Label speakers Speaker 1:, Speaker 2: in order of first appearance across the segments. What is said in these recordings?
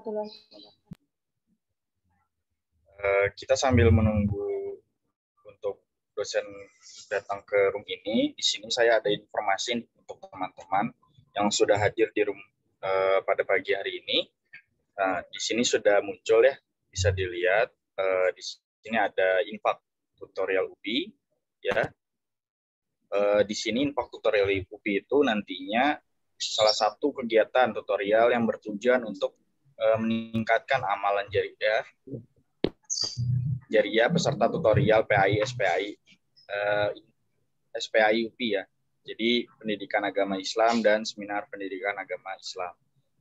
Speaker 1: warahmatullahi wabarakatuh.
Speaker 2: Kita sambil menunggu untuk dosen datang ke room ini, di sini saya ada informasi untuk teman-teman yang sudah hadir di room pada pagi hari ini. Di sini sudah muncul ya, bisa dilihat di sini ada infak tutorial UPI ya. Di sini infak tutorial UPI itu nantinya salah satu kegiatan tutorial yang bertujuan untuk meningkatkan amalan jariah peserta tutorial PAI SPAI UPI ya. Jadi pendidikan agama Islam dan seminar pendidikan agama Islam.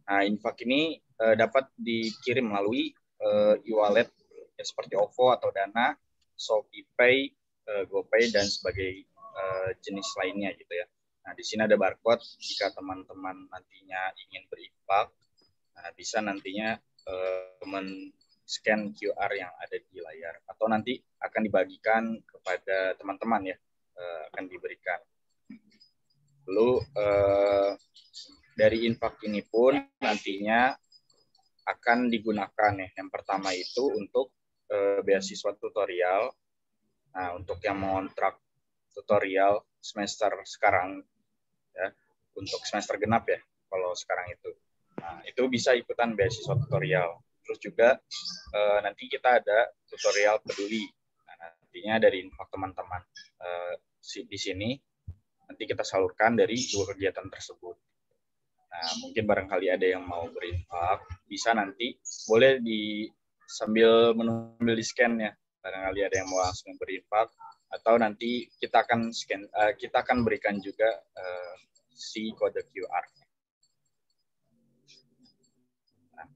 Speaker 2: Nah, infak ini dapat dikirim melalui e-wallet ya, seperti OVO atau Dana, ShopeePay, GoPay dan sebagai jenis lainnya gitu ya. Nah, di sini ada barcode jika teman-teman nantinya ingin berinfak, bisa nantinya scan QR yang ada di layar atau nanti akan dibagikan kepada teman-teman ya, akan diberikan. Lalu dari infak ini pun nantinya akan digunakan ya. Yang pertama itu untuk beasiswa tutorial. Nah, untuk yang mengontrak tutorial semester sekarang ya, untuk semester genap ya kalau sekarang itu. Nah, itu bisa ikutan beasiswa tutorial. Terus juga nanti kita ada tutorial peduli. Nah, nantinya dari infak teman-teman di sini nanti kita salurkan dari dua kegiatan tersebut. Nah, mungkin barangkali ada yang mau berinfak, bisa nanti boleh sambil mengambil di scan ya. Barangkali ada yang mau langsung berinfak atau nanti kita akan scan, kita akan berikan juga si kode QR.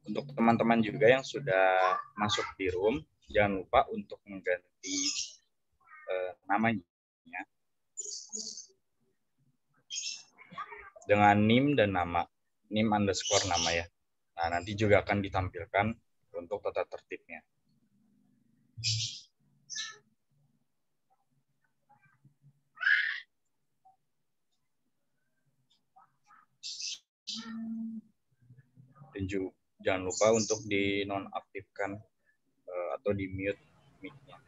Speaker 2: Untuk teman-teman juga yang sudah masuk di room, jangan lupa untuk mengganti namanya dengan NIM dan nama, NIM _ nama ya. Nah, nanti juga akan ditampilkan untuk tata tertibnya. Dan juga jangan lupa untuk dinonaktifkan atau di mute mic-nya.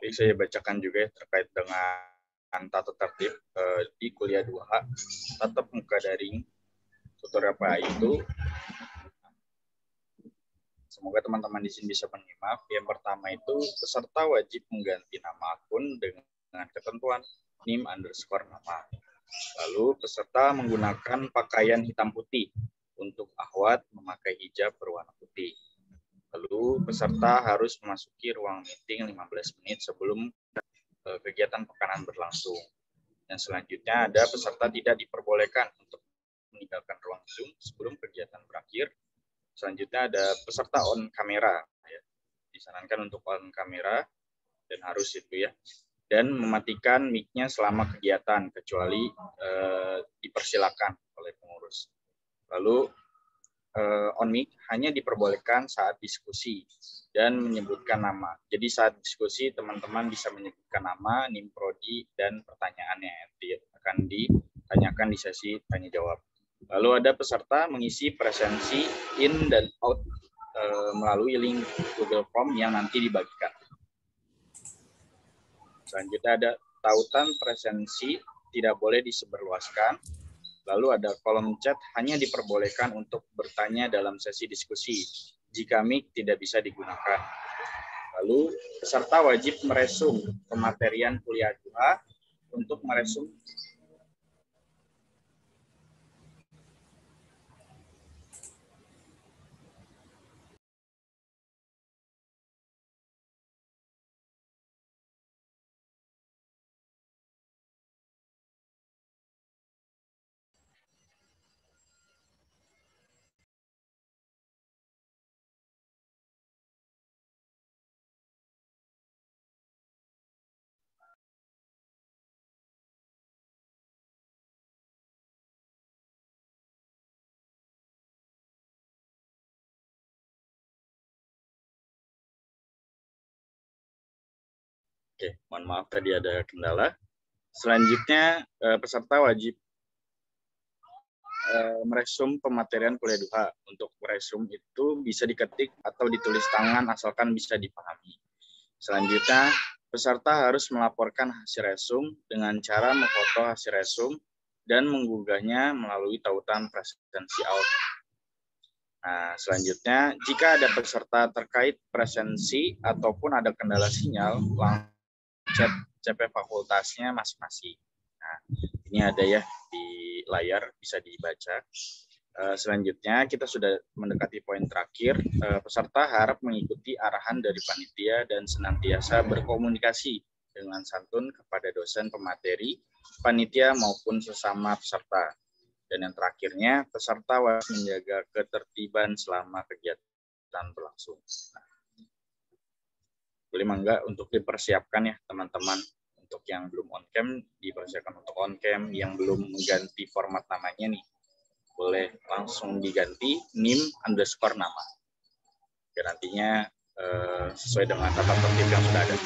Speaker 2: Oke, saya bacakan juga ya, terkait dengan tata tertib di kuliah 2H tatap muka daring tutorial PAI itu. Semoga teman-teman di sini bisa menyimak. Yang pertama itu peserta wajib mengganti nama akun dengan ketentuan NIM _ nama. Lalu peserta menggunakan pakaian hitam putih, untuk akhwat memakai hijab berwarna putih. Lalu peserta harus memasuki ruang meeting 15 menit sebelum kegiatan pekanan berlangsung. Dan selanjutnya ada peserta tidak diperbolehkan untuk meninggalkan ruang Zoom sebelum kegiatan berakhir. Selanjutnya ada peserta on kamera. Ya. Disarankan untuk on kamera dan harus itu ya. Dan mematikan mic-nya selama kegiatan kecuali dipersilakan oleh pengurus. Lalu on mic hanya diperbolehkan saat diskusi dan menyebutkan nama. Jadi saat diskusi teman-teman bisa menyebutkan nama, NIM prodi dan pertanyaannya yang akan ditanyakan di sesi tanya jawab. Lalu ada peserta mengisi presensi in dan out melalui link Google Form yang nanti dibagikan. Selanjutnya ada tautan presensi tidak boleh disebarluaskan. Lalu ada kolom chat hanya diperbolehkan untuk bertanya dalam sesi diskusi jika mic tidak bisa digunakan. Lalu peserta wajib meresum pematerian kuliah 2 untuk meresum Oke, mohon maaf tadi ada kendala. Selanjutnya peserta wajib meresum pematerian kuliah 2. Untuk meresum itu bisa diketik atau ditulis tangan asalkan bisa dipahami. Selanjutnya, peserta harus melaporkan hasil resum dengan cara memfoto hasil resum dan menggugahnya melalui tautan presensi out. Nah, selanjutnya, jika ada peserta terkait presensi ataupun ada kendala sinyal, langsung chat CP fakultasnya masing-masing. Nah, ini ada ya di layar, bisa dibaca. Selanjutnya, kita sudah mendekati poin terakhir. Peserta harap mengikuti arahan dari panitia dan senantiasa berkomunikasi dengan santun kepada dosen pemateri, panitia maupun sesama peserta. Dan yang terakhirnya, peserta wajib menjaga ketertiban selama kegiatan berlangsung. Nah, boleh mangga untuk dipersiapkan ya teman-teman. Untuk yang belum on cam dipersiapkan untuk on cam, yang belum mengganti format namanya nih boleh langsung diganti nim_nama biar nantinya sesuai dengan tata tertib yang sudah ada.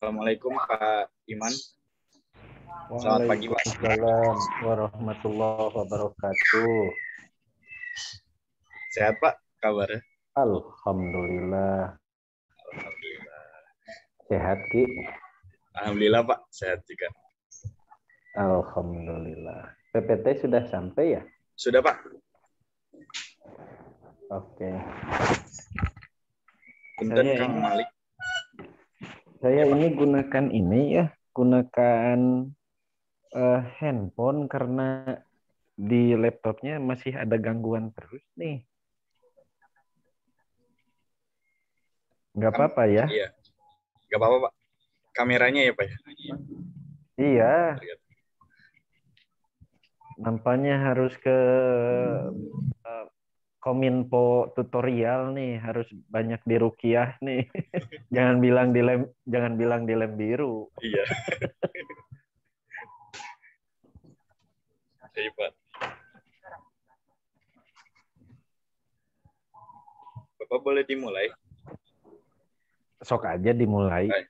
Speaker 2: Assalamualaikum Pak Iman. Selamat pagi Pak.
Speaker 1: Waalaikumsalam warahmatullahi wabarakatuh.
Speaker 2: Sehat Pak kabarnya?
Speaker 1: Alhamdulillah.
Speaker 2: Alhamdulillah.
Speaker 1: Sehat Ki?
Speaker 2: Alhamdulillah Pak, sehat juga.
Speaker 1: Alhamdulillah. PPT sudah sampai ya?
Speaker 2: Sudah Pak.
Speaker 1: Oke.
Speaker 2: Punten Kang Malik.
Speaker 1: Saya ini gunakan handphone karena di laptopnya masih ada gangguan terus nih. Nggak apa-apa ya?
Speaker 2: Iya. Nggak apa-apa Pak. Kameranya ya Pak ya?
Speaker 1: Iya. Nampaknya harus ke Kominfo tutorial nih, harus banyak dirukiah nih. Jangan bilang di lem biru.
Speaker 2: Iya. Hebat. Bapak boleh dimulai?
Speaker 1: Sok aja dimulai.
Speaker 2: Baik.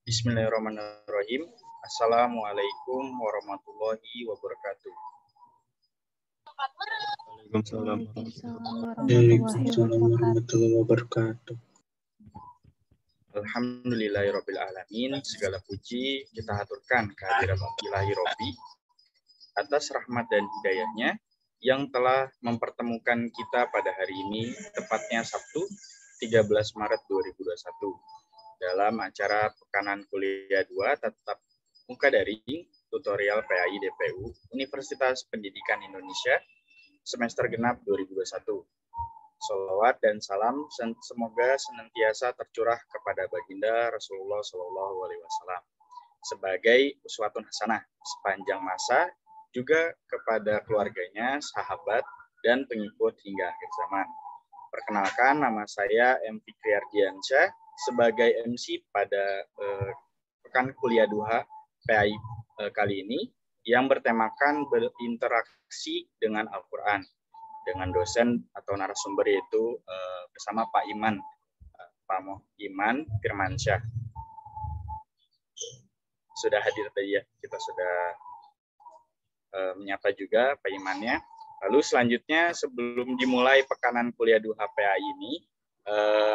Speaker 2: Bismillahirrahmanirrahim. Assalamualaikum warahmatullahi wabarakatuh.
Speaker 3: Waalaikumsalam warahmatullahi wabarakatuh.
Speaker 2: Alhamdulillahirabbil alamin. Segala puji kita haturkan kehadirat Ilahi Robbi atas rahmat dan hidayahnya yang telah mempertemukan kita pada hari ini, tepatnya Sabtu 13 Maret 2021. Dalam acara Pekanan Kuliah 2 Tatap Muka Daring Tutorial PAI DPU Universitas Pendidikan Indonesia semester genap 2021. Sholawat dan salam semoga senantiasa tercurah kepada baginda Rasulullah SAW sebagai uswatun hasanah sepanjang masa, juga kepada keluarganya, sahabat, dan pengikut hingga akhir zaman. Perkenalkan, nama saya M. Fikri Ardiansyah sebagai MC pada pekan kuliah duha PAI kali ini yang bertemakan berinteraksi dengan Al-Quran dengan dosen atau narasumber yaitu bersama Pak Iman, Iman Firmansyah. Sudah hadir tadi ya, kita sudah menyapa juga Pak Imannya. Lalu selanjutnya sebelum dimulai pekanan kuliah duha PAI ini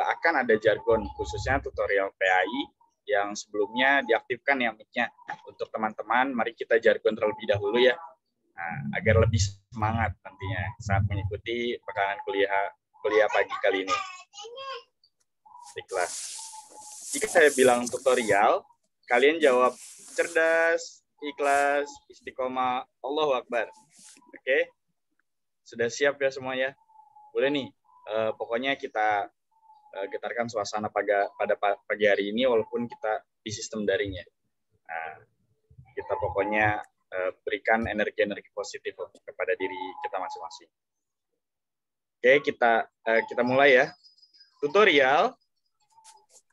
Speaker 2: akan ada jargon khususnya tutorial PAI yang sebelumnya diaktifkan ya mic-nya. Untuk teman-teman, mari kita jargon terlebih dahulu ya, agar lebih semangat nantinya saat mengikuti pekanan kuliah pagi kali ini. Baiklah. Jika saya bilang tutorial, kalian jawab cerdas, ikhlas, istiqomah, Allahu Akbar. Oke? Sudah siap ya semuanya? Boleh nih. Pokoknya kita getarkan suasana pada pagi hari ini walaupun kita di sistem daring ya. Kita pokoknya berikan energi-energi positif kepada diri kita masing-masing. Oke, kita mulai ya. Tutorial.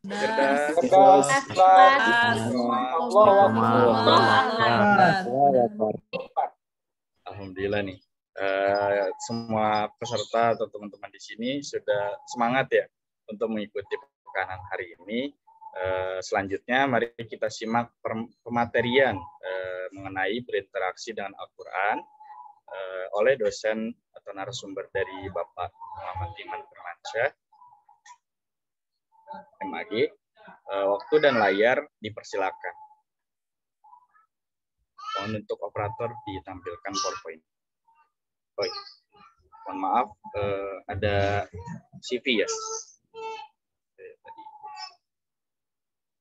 Speaker 2: Cerdas. Alhamdulillah nih. Semua peserta atau teman-teman di sini sudah semangat ya untuk mengikuti pekanan hari ini. Selanjutnya mari kita simak pematerian mengenai berinteraksi dengan Al-Quran oleh dosen atau narasumber dari Bapak Muhammad Iman Firmansyah, MAG. Waktu dan layar dipersilakan. Mohon untuk operator ditampilkan PowerPoint. Mohon maaf, ada CV ya.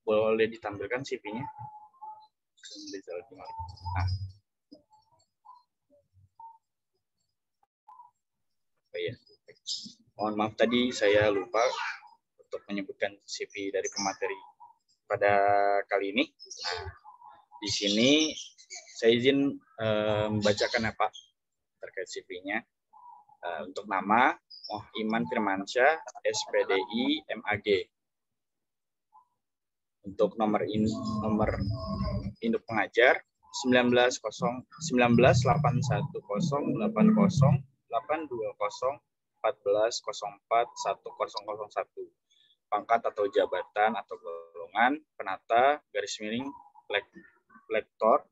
Speaker 2: Boleh ditampilkan CV-nya? Mohon maaf tadi saya lupa untuk menyebutkan CV dari pemateri pada kali ini. Di sini saya izin membacakan ya Pak terkait CV-nya. Untuk nama Iman Firmansyah, SPDI, MAG. Untuk nomor induk pengajar 19/80/820/820/1404/1001. Pangkat atau jabatan atau golongan penata lektor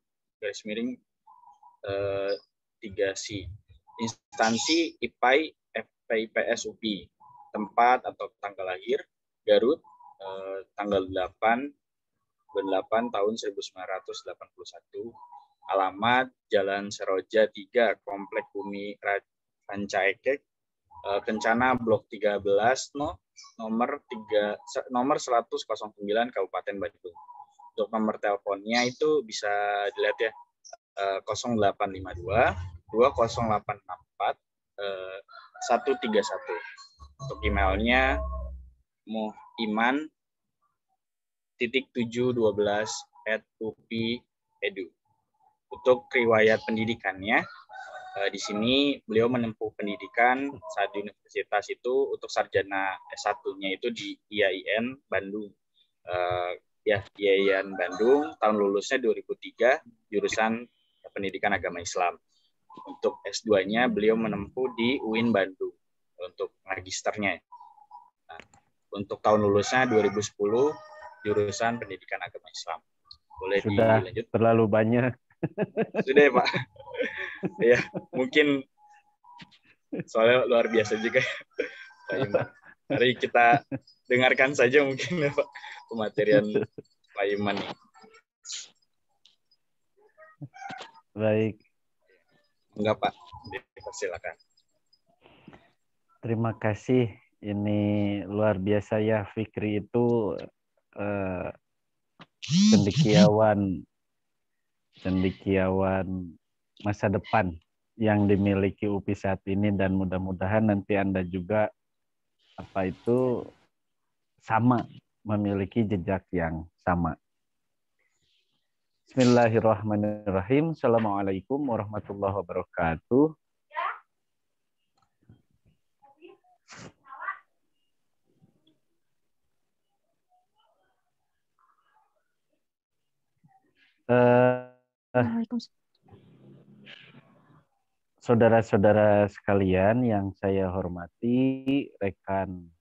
Speaker 2: (3C). Instansi IPAI FPIPS UPI. Tempat atau tanggal lahir Garut, tanggal 8 tahun 1981. Alamat Jalan Seroja 3, Komplek Bumi Rancaekek, Kencana Blok 13, nomor 10009 Kabupaten Bandung. Untuk nomor teleponnya itu bisa dilihat ya, 0852 2084 131. Untuk emailnya muhiman.712@upi.edu. Untuk riwayat pendidikannya, di sini beliau menempuh pendidikan saat di universitas itu untuk sarjana S1-nya itu di IAIN Bandung. IAIN Bandung, tahun lulusnya 2003, jurusan Pendidikan Agama Islam. Untuk S2-nya beliau menempuh di UIN Bandung untuk magisternya. Untuk tahun lulusnya 2010, jurusan Pendidikan Agama Islam. Boleh
Speaker 1: sudah
Speaker 2: dilanjut?
Speaker 1: Terlalu banyak.
Speaker 2: Sudah ya Pak. Ya, mungkin soalnya luar biasa juga ya Pak Iman. Mari kita dengarkan saja mungkin ya Pak pematerian Pak Iman.
Speaker 1: Baik.
Speaker 2: Enggak Pak, dipersilakan.
Speaker 1: Terima kasih. Ini luar biasa ya, Fikri itu cendekiawan masa depan yang dimiliki UPI saat ini, dan mudah-mudahan nanti Anda juga sama memiliki jejak yang sama. Bismillahirrahmanirrahim. Assalamualaikum warahmatullahi wabarakatuh. Saudara-saudara sekalian yang saya hormati, rekan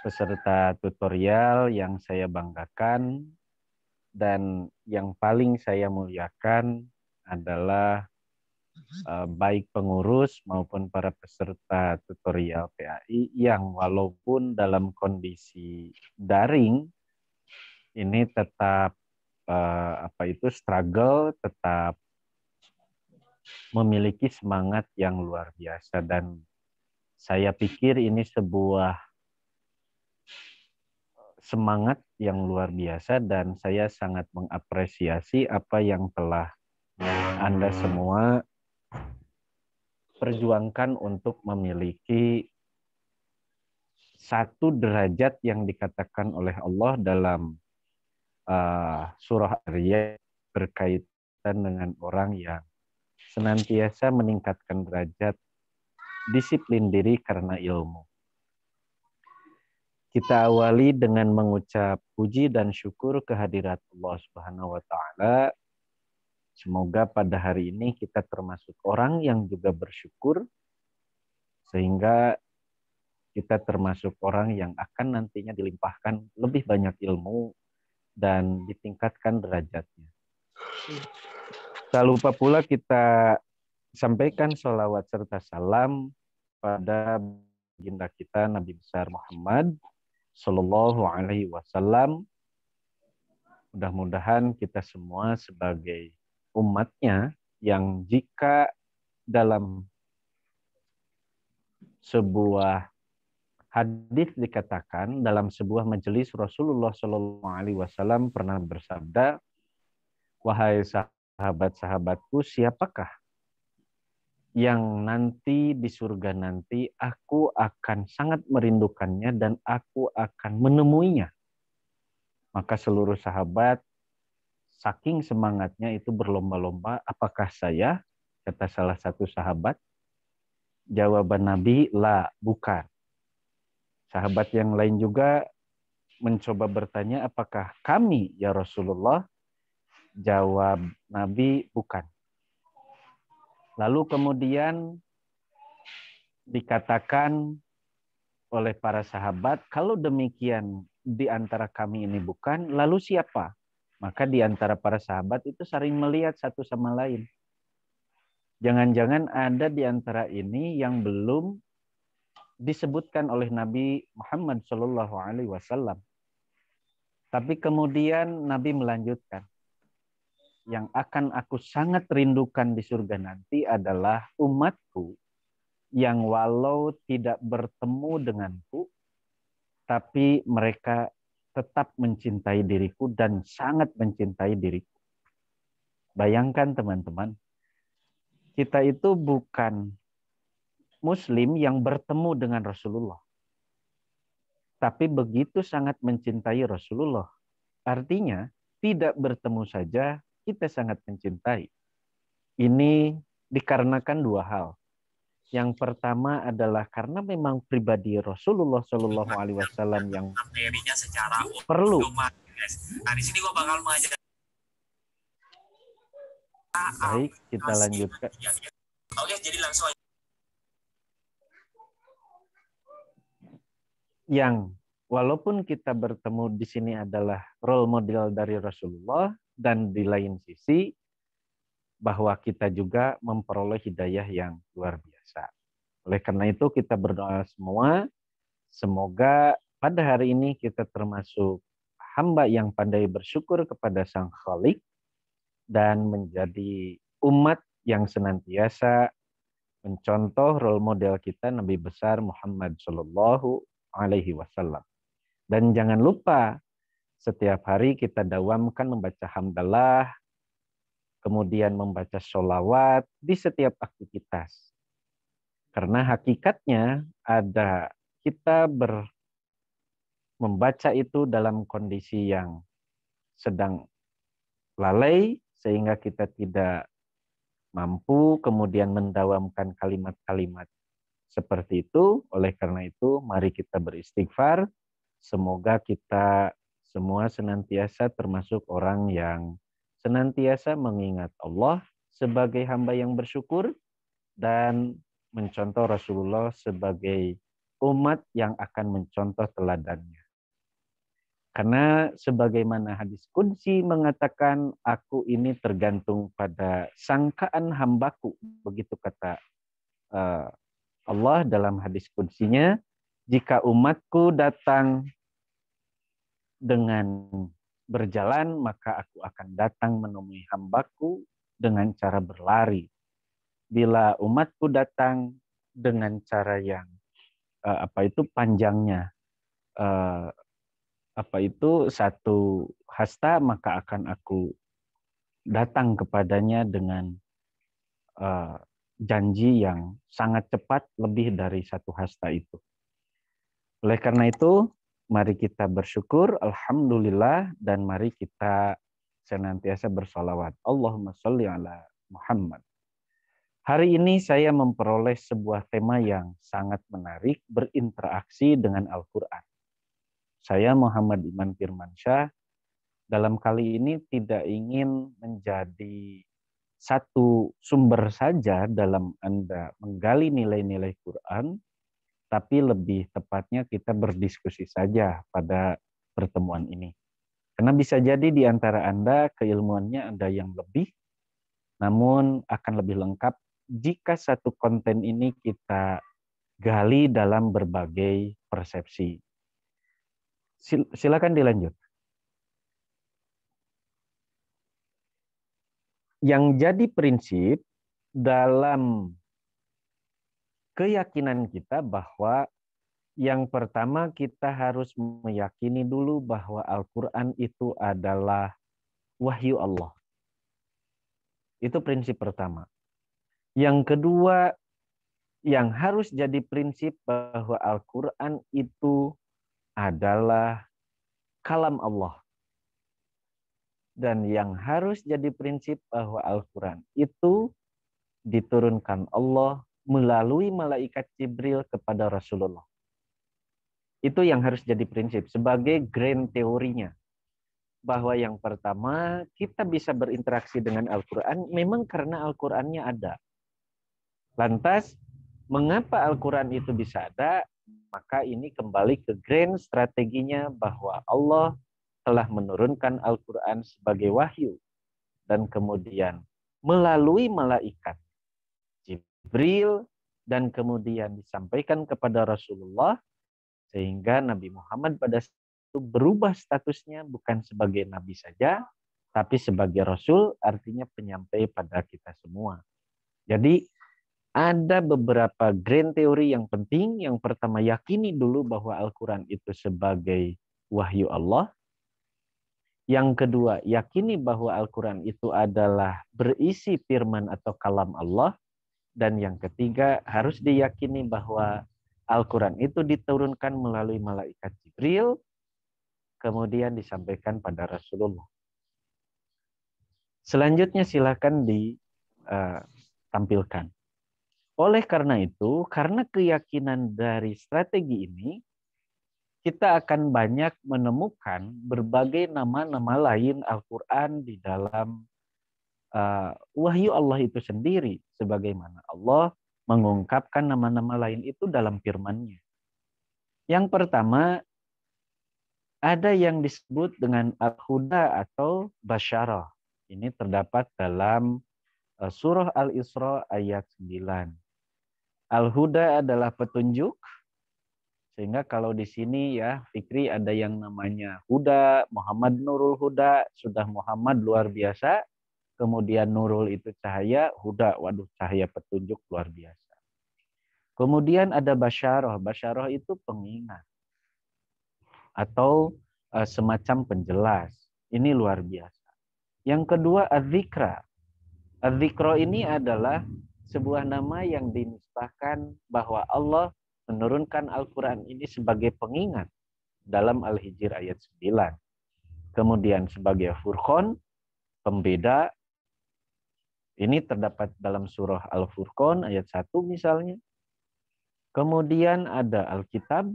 Speaker 1: peserta tutorial yang saya banggakan, dan yang paling saya muliakan adalah baik pengurus maupun para peserta tutorial PAI yang walaupun dalam kondisi daring ini tetap struggle, tetap memiliki semangat yang luar biasa, dan saya pikir ini sebuah semangat yang luar biasa, dan saya sangat mengapresiasi apa yang telah Anda semua perjuangkan untuk memiliki satu derajat yang dikatakan oleh Allah dalam surah Ar-Riyad berkaitan dengan orang yang senantiasa meningkatkan derajat disiplin diri karena ilmu. Kita awali dengan mengucap puji dan syukur kehadirat Allah Subhanahu wa taala. Semoga pada hari ini kita termasuk orang yang juga bersyukur, sehingga kita termasuk orang yang akan nantinya dilimpahkan lebih banyak ilmu dan ditingkatkan derajatnya. Tak lupa pula kita sampaikan sholawat serta salam pada baginda kita Nabi besar Muhammad Sallallahu Alaihi Wasallam. Mudah-mudahan kita semua sebagai umatnya yang jika dalam sebuah hadis dikatakan dalam sebuah majelis Rasulullah Sallallahu Alaihi Wasallam pernah bersabda, wahai sahabat-sahabatku, siapakah yang nanti di surga nanti aku akan sangat merindukannya dan aku akan menemuinya. Maka seluruh sahabat saking semangatnya itu berlomba-lomba, apakah saya? Kata salah satu sahabat. Jawaban Nabi, la, bukan. Sahabat yang lain juga mencoba bertanya, apakah kami ya Rasulullah? Jawab Nabi, bukan. Lalu kemudian dikatakan oleh para sahabat, kalau demikian di antara kami ini bukan, lalu siapa? Maka di antara para sahabat itu saling melihat satu sama lain. Jangan-jangan ada di antara ini yang belum disebutkan oleh Nabi Muhammad SAW. Tapi kemudian Nabi melanjutkan, yang akan aku sangat rindukan di surga nanti adalah umatku yang walau tidak bertemu denganku, tapi mereka tetap mencintai diriku dan sangat mencintai diriku. Bayangkan teman-teman, kita itu bukan Muslim yang bertemu dengan Rasulullah, tapi begitu sangat mencintai Rasulullah. Artinya, tidak bertemu saja kita sangat mencintai. Ini dikarenakan dua hal. Yang pertama adalah karena memang pribadi Rasulullah Shallallahu Alaihi Wasallam yang perlu.
Speaker 4: Nah, di sini gua bakal mengajar.
Speaker 1: Baik, kita lanjutkan.
Speaker 4: Oke, jadi langsung.
Speaker 1: Yang walaupun kita bertemu di sini adalah role model dari Rasulullah, dan di lain sisi bahwa kita juga memperoleh hidayah yang luar biasa. Oleh karena itu kita berdoa semua, semoga pada hari ini kita termasuk hamba yang pandai bersyukur kepada Sang Khalik dan menjadi umat yang senantiasa mencontoh role model kita Nabi besar Muhammad Sallallahu Alaihi Wasallam. Dan jangan lupa setiap hari kita dawamkan membaca hamdalah, kemudian membaca sholawat di setiap aktivitas. Karena hakikatnya ada kita membaca itu dalam kondisi yang sedang lalai, sehingga kita tidak mampu kemudian mendawamkan kalimat-kalimat seperti itu. Oleh karena itu, mari kita beristighfar. Semoga kita semua senantiasa termasuk orang yang senantiasa mengingat Allah sebagai hamba yang bersyukur dan mencontoh Rasulullah sebagai umat yang akan mencontoh teladannya. Karena sebagaimana hadis qudsi mengatakan, aku ini tergantung pada sangkaan hambaku. Begitu kata Allah dalam hadis qudsinya, jika umatku datang dengan berjalan, maka aku akan datang menemui hambaku dengan cara berlari. Bila umatku datang dengan cara yang panjangnya, satu hasta, maka akan aku datang kepadanya dengan janji yang sangat cepat, lebih dari satu hasta itu. Oleh karena itu, mari kita bersyukur, alhamdulillah, dan mari kita senantiasa bersolawat. Allahumma sholli ala Muhammad. Hari ini saya memperoleh sebuah tema yang sangat menarik, berinteraksi dengan Al-Quran. Saya Muhammad Iman Firmansyah, dalam kali ini tidak ingin menjadi satu sumber saja dalam Anda menggali nilai-nilai Quran, tapi lebih tepatnya kita berdiskusi saja pada pertemuan ini. Karena bisa jadi di antara Anda keilmuannya ada yang lebih, namun akan lebih lengkap jika satu konten ini kita gali dalam berbagai persepsi. Silakan dilanjut. Yang jadi prinsip dalam keyakinan kita bahwa yang pertama kita harus meyakini dulu bahwa Al-Quran itu adalah wahyu Allah. Itu prinsip pertama. Yang kedua, yang harus jadi prinsip bahwa Al-Quran itu adalah kalam Allah. Dan yang harus jadi prinsip bahwa Al-Quran itu diturunkan Allah melalui malaikat Jibril kepada Rasulullah. Itu yang harus jadi prinsip sebagai grand teorinya. Bahwa yang pertama, kita bisa berinteraksi dengan Al-Quran memang karena Al-Qurannya ada. Lantas, mengapa Al-Quran itu bisa ada? Maka ini kembali ke grand strateginya bahwa Allah telah menurunkan Al-Quran sebagai wahyu. Dan kemudian melalui malaikat Jibril dan kemudian disampaikan kepada Rasulullah, sehingga Nabi Muhammad pada saat itu berubah statusnya bukan sebagai Nabi saja, tapi sebagai Rasul, artinya penyampai pada kita semua. Jadi ada beberapa grand teori yang penting. Yang pertama, yakini dulu bahwa Al-Quran itu sebagai wahyu Allah. Yang kedua, yakini bahwa Al-Quran itu adalah berisi firman atau kalam Allah. Dan yang ketiga, harus diyakini bahwa Al-Quran itu diturunkan melalui malaikat Jibril, kemudian disampaikan pada Rasulullah. Selanjutnya silakan ditampilkan. Oleh karena itu, karena keyakinan dari strategi ini, kita akan banyak menemukan berbagai nama-nama lain Al-Quran di dalam wahyu Allah itu sendiri. Sebagaimana Allah mengungkapkan nama-nama lain itu dalam firman-Nya. Yang pertama, ada yang disebut dengan Al-Huda atau Basyarah. Ini terdapat dalam surah Al-Isra ayat 9. Al-Huda adalah petunjuk, sehingga kalau di sini ya Fikri ada yang namanya Huda, Muhammad Nurul Huda, sudah Muhammad luar biasa, kemudian Nurul itu cahaya, Huda, waduh cahaya petunjuk luar biasa. Kemudian ada Basyarah, Basyarah itu pengingat atau semacam penjelas, ini luar biasa. Yang kedua Az-Zikra, Az-Zikra ini adalah sebuah nama yang dinisbahkan bahwa Allah menurunkan Al-Quran ini sebagai pengingat dalam Al-Hijr ayat 9. Kemudian sebagai Furqan, pembeda, ini terdapat dalam surah Al-Furqan ayat 1 misalnya. Kemudian ada Alkitab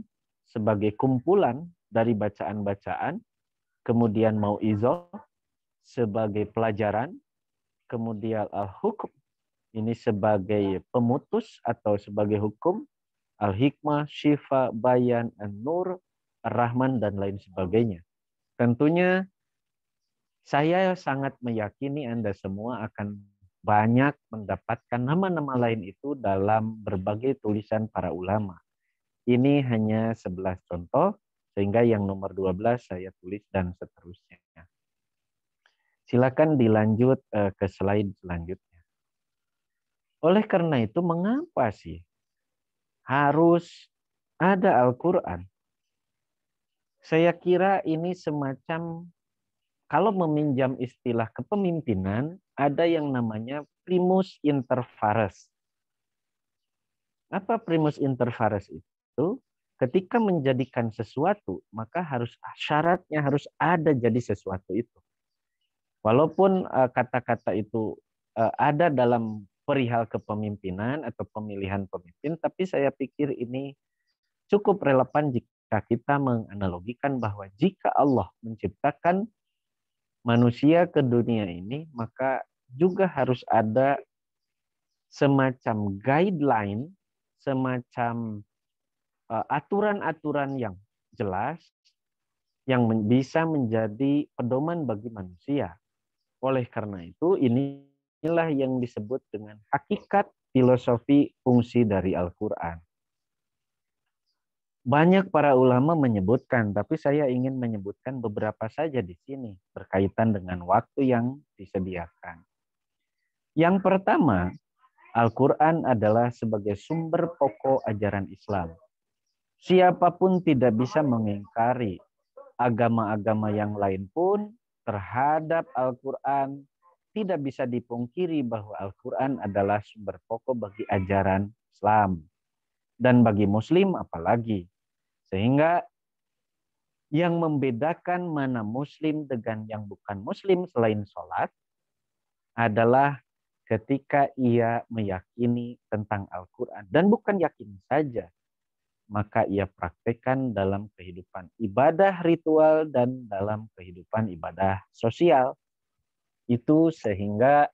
Speaker 1: sebagai kumpulan dari bacaan-bacaan, kemudian Mau'izah sebagai pelajaran, kemudian al-hukm ini sebagai pemutus atau sebagai hukum, al-hikmah, syifa, bayan, an-nur, ar-rahman, dan lain sebagainya. Tentunya saya sangat meyakini Anda semua akan banyak mendapatkan nama-nama lain itu dalam berbagai tulisan para ulama. Ini hanya 11 contoh, sehingga yang nomor 12 saya tulis dan seterusnya. Silakan dilanjut ke slide selanjutnya. Oleh karena itu, mengapa sih harus ada Al-Quran? Saya kira ini semacam, kalau meminjam istilah kepemimpinan, ada yang namanya primus inter pares. Apa primus inter pares itu? Ketika menjadikan sesuatu, maka syaratnya harus ada jadi sesuatu itu. Walaupun kata-kata itu ada dalam perihal kepemimpinan atau pemilihan pemimpin, tapi saya pikir ini cukup relevan jika kita menganalogikan bahwa jika Allah menciptakan manusia ke dunia ini, maka juga harus ada semacam guideline, semacam aturan-aturan yang jelas, yang bisa menjadi pedoman bagi manusia. Oleh karena itu, inilah yang disebut dengan hakikat filosofi fungsi dari Al-Quran. Banyak para ulama menyebutkan, tapi saya ingin menyebutkan beberapa saja di sini berkaitan dengan waktu yang disediakan. Yang pertama, Al-Quran adalah sebagai sumber pokok ajaran Islam. Siapapun tidak bisa mengingkari agama-agama yang lain pun terhadap Al-Quran. Tidak bisa dipungkiri bahwa Al-Quran adalah sumber pokok bagi ajaran Islam. Dan bagi Muslim apalagi. Sehingga yang membedakan mana Muslim dengan yang bukan Muslim selain sholat adalah ketika ia meyakini tentang Al-Quran. Dan bukan yakin saja, maka ia praktekkan dalam kehidupan ibadah ritual dan dalam kehidupan ibadah sosial. Itu sehingga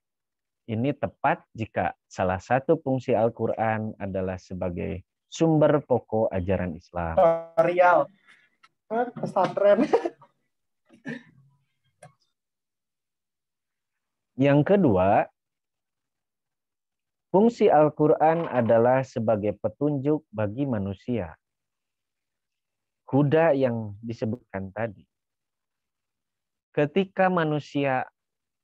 Speaker 1: ini tepat jika salah satu fungsi Al-Quran adalah sebagai sumber pokok ajaran Islam.
Speaker 5: Tutorial. Pesantren.
Speaker 1: Yang kedua, fungsi Al-Quran adalah sebagai petunjuk bagi manusia. Huda yang disebutkan tadi. Ketika manusia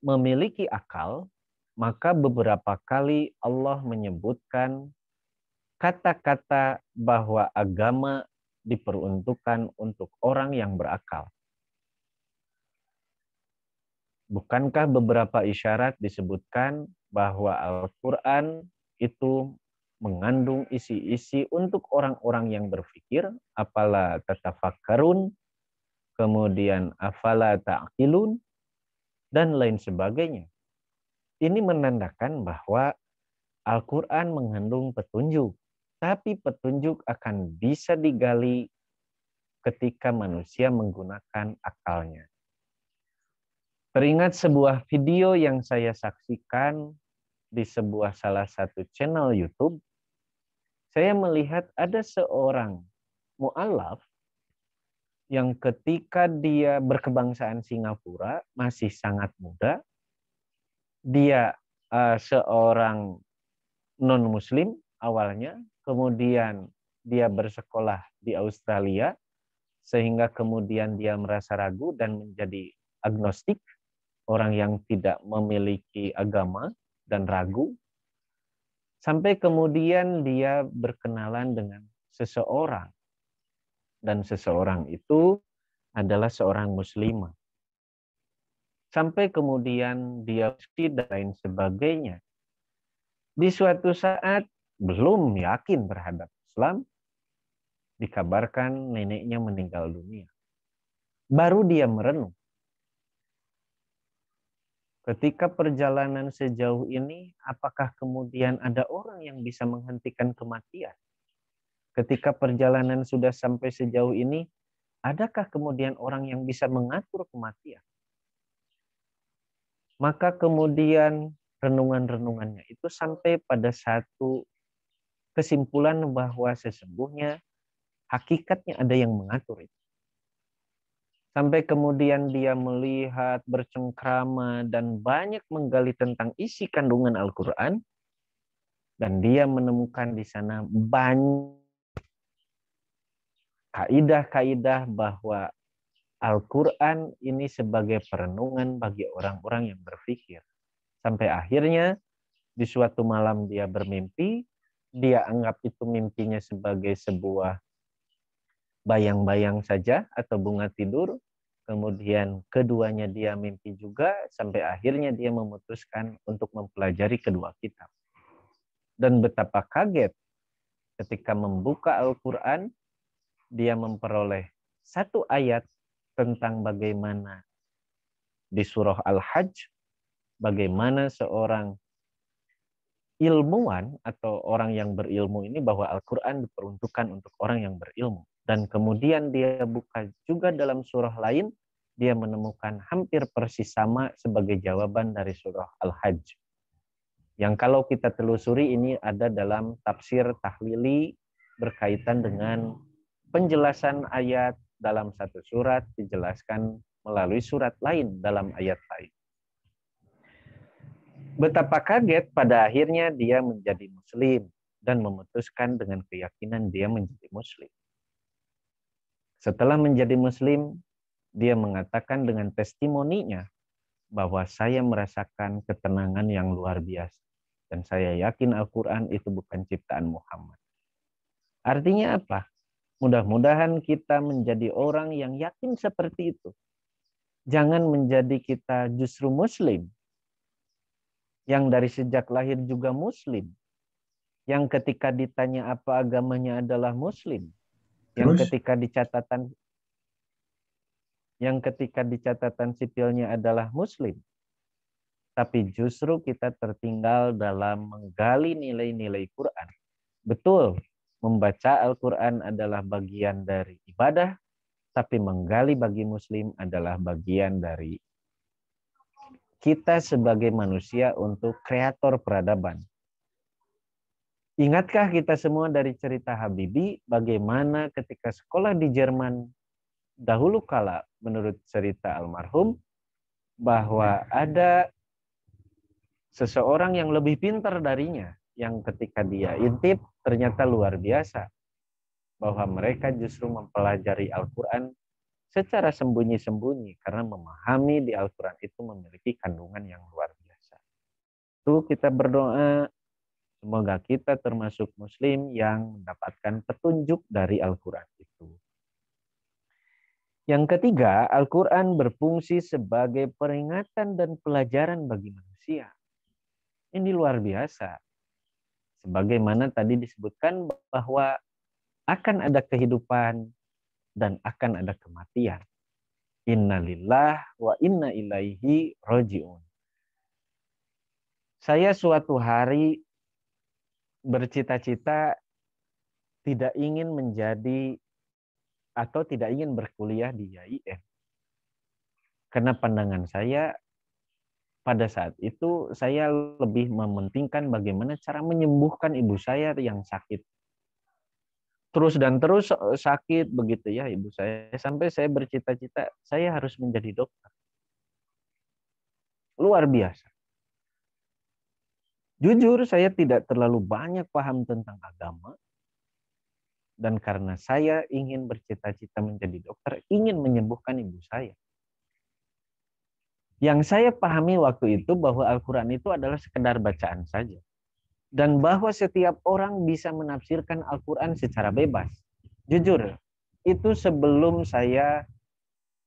Speaker 1: memiliki akal, maka beberapa kali Allah menyebutkan kata-kata bahwa agama diperuntukkan untuk orang yang berakal. Bukankah beberapa isyarat disebutkan bahwa Al-Quran itu mengandung isi-isi untuk orang-orang yang berpikir, afala tatafakkarun, kemudian afala ta'qilun, dan lain sebagainya. Ini menandakan bahwa Al-Quran mengandung petunjuk, tapi petunjuk akan bisa digali ketika manusia menggunakan akalnya. Teringat sebuah video yang saya saksikan di sebuah salah satu channel YouTube. Saya melihat ada seorang mu'alaf yang ketika dia berkebangsaan Singapura, masih sangat muda. Dia seorang non-muslim awalnya, kemudian dia bersekolah di Australia, sehingga kemudian dia merasa ragu dan menjadi agnostik, orang yang tidak memiliki agama dan ragu, sampai kemudian dia berkenalan dengan seseorang, dan seseorang itu adalah seorang muslimah. Sampai kemudian dia dan lain sebagainya. Di suatu saat belum yakin terhadap Islam, dikabarkan neneknya meninggal dunia. Baru dia merenung. Ketika perjalanan sejauh ini, apakah kemudian ada orang yang bisa menghentikan kematian? Ketika perjalanan sudah sampai sejauh ini, adakah kemudian orang yang bisa mengatur kematian? Maka kemudian renungan-renungannya itu sampai pada satu kesimpulan bahwa sesungguhnya hakikatnya ada yang mengatur itu. Sampai kemudian dia melihat, bercengkrama, dan banyak menggali tentang isi kandungan Al-Quran. Dan dia menemukan di sana banyak kaidah-kaidah bahwa Al-Quran ini sebagai perenungan bagi orang-orang yang berpikir. Sampai akhirnya di suatu malam dia bermimpi, dia anggap itu mimpinya sebagai sebuah bayang-bayang saja atau bunga tidur. Kemudian keduanya dia mimpi juga, sampai akhirnya dia memutuskan untuk mempelajari kedua kitab. Dan betapa kaget ketika membuka Al-Quran, dia memperoleh satu ayat tentang bagaimana di surah Al-Hajj, bagaimana seorang ilmuwan atau orang yang berilmu ini, bahwa Al-Quran diperuntukkan untuk orang yang berilmu. Dan kemudian dia buka juga dalam surah lain, dia menemukan hampir persis sama sebagai jawaban dari surah Al-Hajj. Yang kalau kita telusuri ini ada dalam tafsir tahlili berkaitan dengan penjelasan ayat dalam satu surat dijelaskan melalui surat lain dalam ayat lain. Betapa kaget pada akhirnya dia menjadi muslim dan memutuskan dengan keyakinan dia menjadi muslim. Setelah menjadi muslim, dia mengatakan dengan testimoninya bahwa saya merasakan ketenangan yang luar biasa. Dan saya yakin Al-Quran itu bukan ciptaan Muhammad. Artinya apa? Mudah-mudahan kita menjadi orang yang yakin seperti itu. Jangan menjadi kita justru muslim. Yang dari sejak lahir juga muslim. Yang ketika ditanya apa agamanya adalah muslim. Yang ketika di catatan sipilnya adalah muslim. Tapi justru kita tertinggal dalam menggali nilai-nilai Quran. Betul, membaca Al-Quran adalah bagian dari ibadah, tapi menggali bagi muslim adalah bagian dari kita sebagai manusia untuk kreator peradaban. Ingatkah kita semua dari cerita Habibie, bagaimana ketika sekolah di Jerman dahulu kala, menurut cerita almarhum, bahwa ada seseorang yang lebih pintar darinya, yang ketika dia intip ternyata luar biasa. Bahwa mereka justru mempelajari Al-Quran secara sembunyi-sembunyi, karena memahami di Al-Quran itu memiliki kandungan yang luar biasa. Itu kita berdoa, semoga kita termasuk muslim yang mendapatkan petunjuk dari Al-Quran itu. Yang ketiga, Al-Quran berfungsi sebagai peringatan dan pelajaran bagi manusia. Ini luar biasa. Sebagaimana tadi disebutkan bahwa akan ada kehidupan dan akan ada kematian. Innalillah wa inna ilaihi roji'un. Saya suatu hari bercita-cita tidak ingin menjadi atau tidak ingin berkuliah di YIN. Karena pandangan saya pada saat itu saya lebih mementingkan bagaimana cara menyembuhkan ibu saya yang sakit. Terus dan terus sakit begitu ya ibu saya. Sampai saya bercita-cita saya harus menjadi dokter. Luar biasa. Jujur saya tidak terlalu banyak paham tentang agama. Dan karena saya ingin bercita-cita menjadi dokter, ingin menyembuhkan ibu saya. Yang saya pahami waktu itu bahwa Al-Quran itu adalah sekedar bacaan saja. Dan bahwa setiap orang bisa menafsirkan Al-Quran secara bebas. Jujur, itu sebelum saya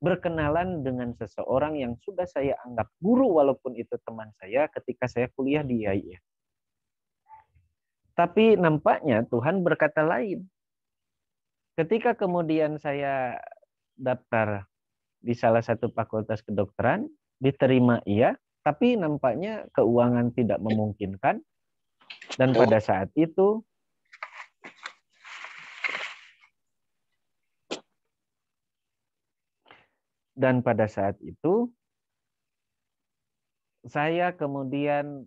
Speaker 1: berkenalan dengan seseorang yang sudah saya anggap guru walaupun itu teman saya ketika saya kuliah di YIN. Tapi nampaknya Tuhan berkata lain. Ketika kemudian saya daftar di salah satu fakultas kedokteran, diterima iya, tapi nampaknya keuangan tidak memungkinkan. Dan pada saat itu saya kemudian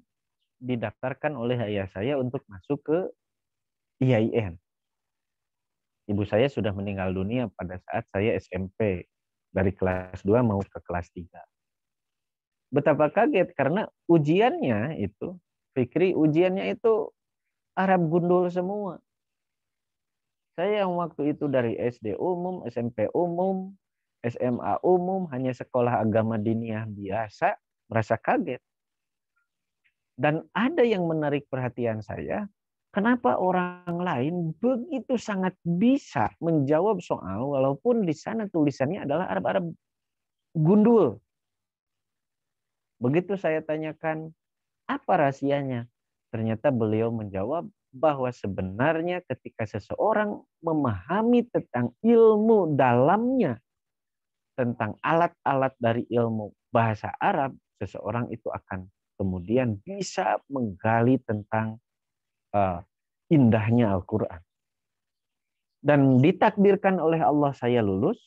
Speaker 1: didaftarkan oleh ayah saya untuk masuk ke IAIN. Ibu saya sudah meninggal dunia pada saat saya SMP, dari kelas 2 mau ke kelas 3. Betapa kaget karena ujiannya itu, Fikri, ujiannya itu Arab gundul semua. Saya yang waktu itu dari SD umum, SMP umum, SMA umum, hanya sekolah agama diniyah biasa, merasa kaget. Dan ada yang menarik perhatian saya, kenapa orang lain begitu sangat bisa menjawab soal walaupun di sana tulisannya adalah Arab-Arab gundul. Begitu saya tanyakan, apa rahasianya? Ternyata beliau menjawab bahwa sebenarnya ketika seseorang memahami tentang ilmu dalamnya, tentang alat-alat dari ilmu bahasa Arab, seseorang itu akan kemudian bisa menggali tentang indahnya Al-Quran. Dan ditakdirkan oleh Allah saya lulus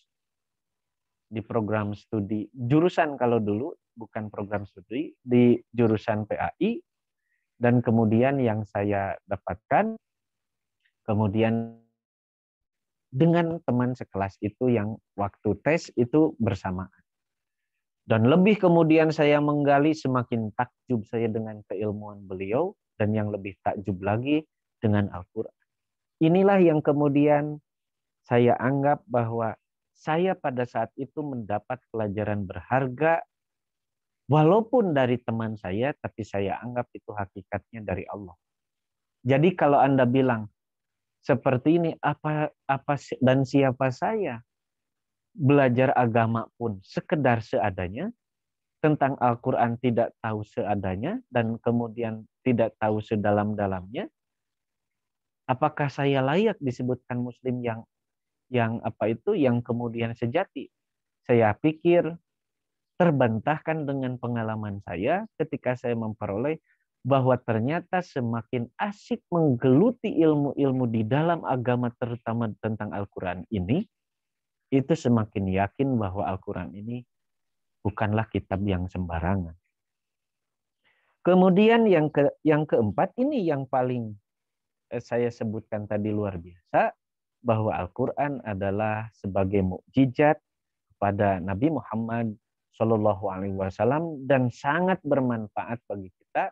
Speaker 1: di program studi jurusan, kalau dulu bukan program studi, di jurusan PAI. Dan kemudian yang saya dapatkan, kemudian dengan teman sekelas itu yang waktu tes itu bersamaan. Dan lebih kemudian saya menggali, semakin takjub saya dengan keilmuan beliau, dan yang lebih takjub lagi dengan Al-Quran. Inilah yang kemudian saya anggap bahwa saya pada saat itu mendapat pelajaran berharga, walaupun dari teman saya, tapi saya anggap itu hakikatnya dari Allah. Jadi kalau Anda bilang, seperti ini, apa dan siapa saya? Belajar agama pun sekedar seadanya, tentang Al-Quran tidak tahu seadanya, dan kemudian tidak tahu sedalam-dalamnya. Apakah saya layak disebutkan Muslim yang kemudian sejati? Saya pikir terbantahkan dengan pengalaman saya ketika saya memperoleh bahwa ternyata semakin asik menggeluti ilmu-ilmu di dalam agama, terutama tentang Al-Quran ini, itu semakin yakin bahwa Al-Quran ini bukanlah kitab yang sembarangan. Kemudian yang keempat, ini yang paling saya sebutkan tadi luar biasa, bahwa Al-Quran adalah sebagai mukjizat kepada Nabi Muhammad SAW dan sangat bermanfaat bagi kita.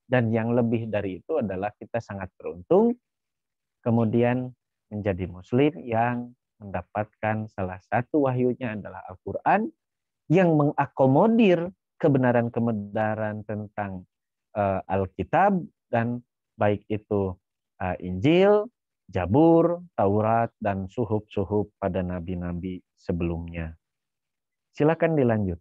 Speaker 1: Dan yang lebih dari itu adalah kita sangat beruntung kemudian menjadi Muslim yang mendapatkan salah satu wahyunya adalah Al-Quran, yang mengakomodir kebenaran-kebenaran tentang Alkitab, dan baik itu Injil, Jabur, Taurat, dan suhuf-suhuf pada nabi-nabi sebelumnya. Silakan dilanjut.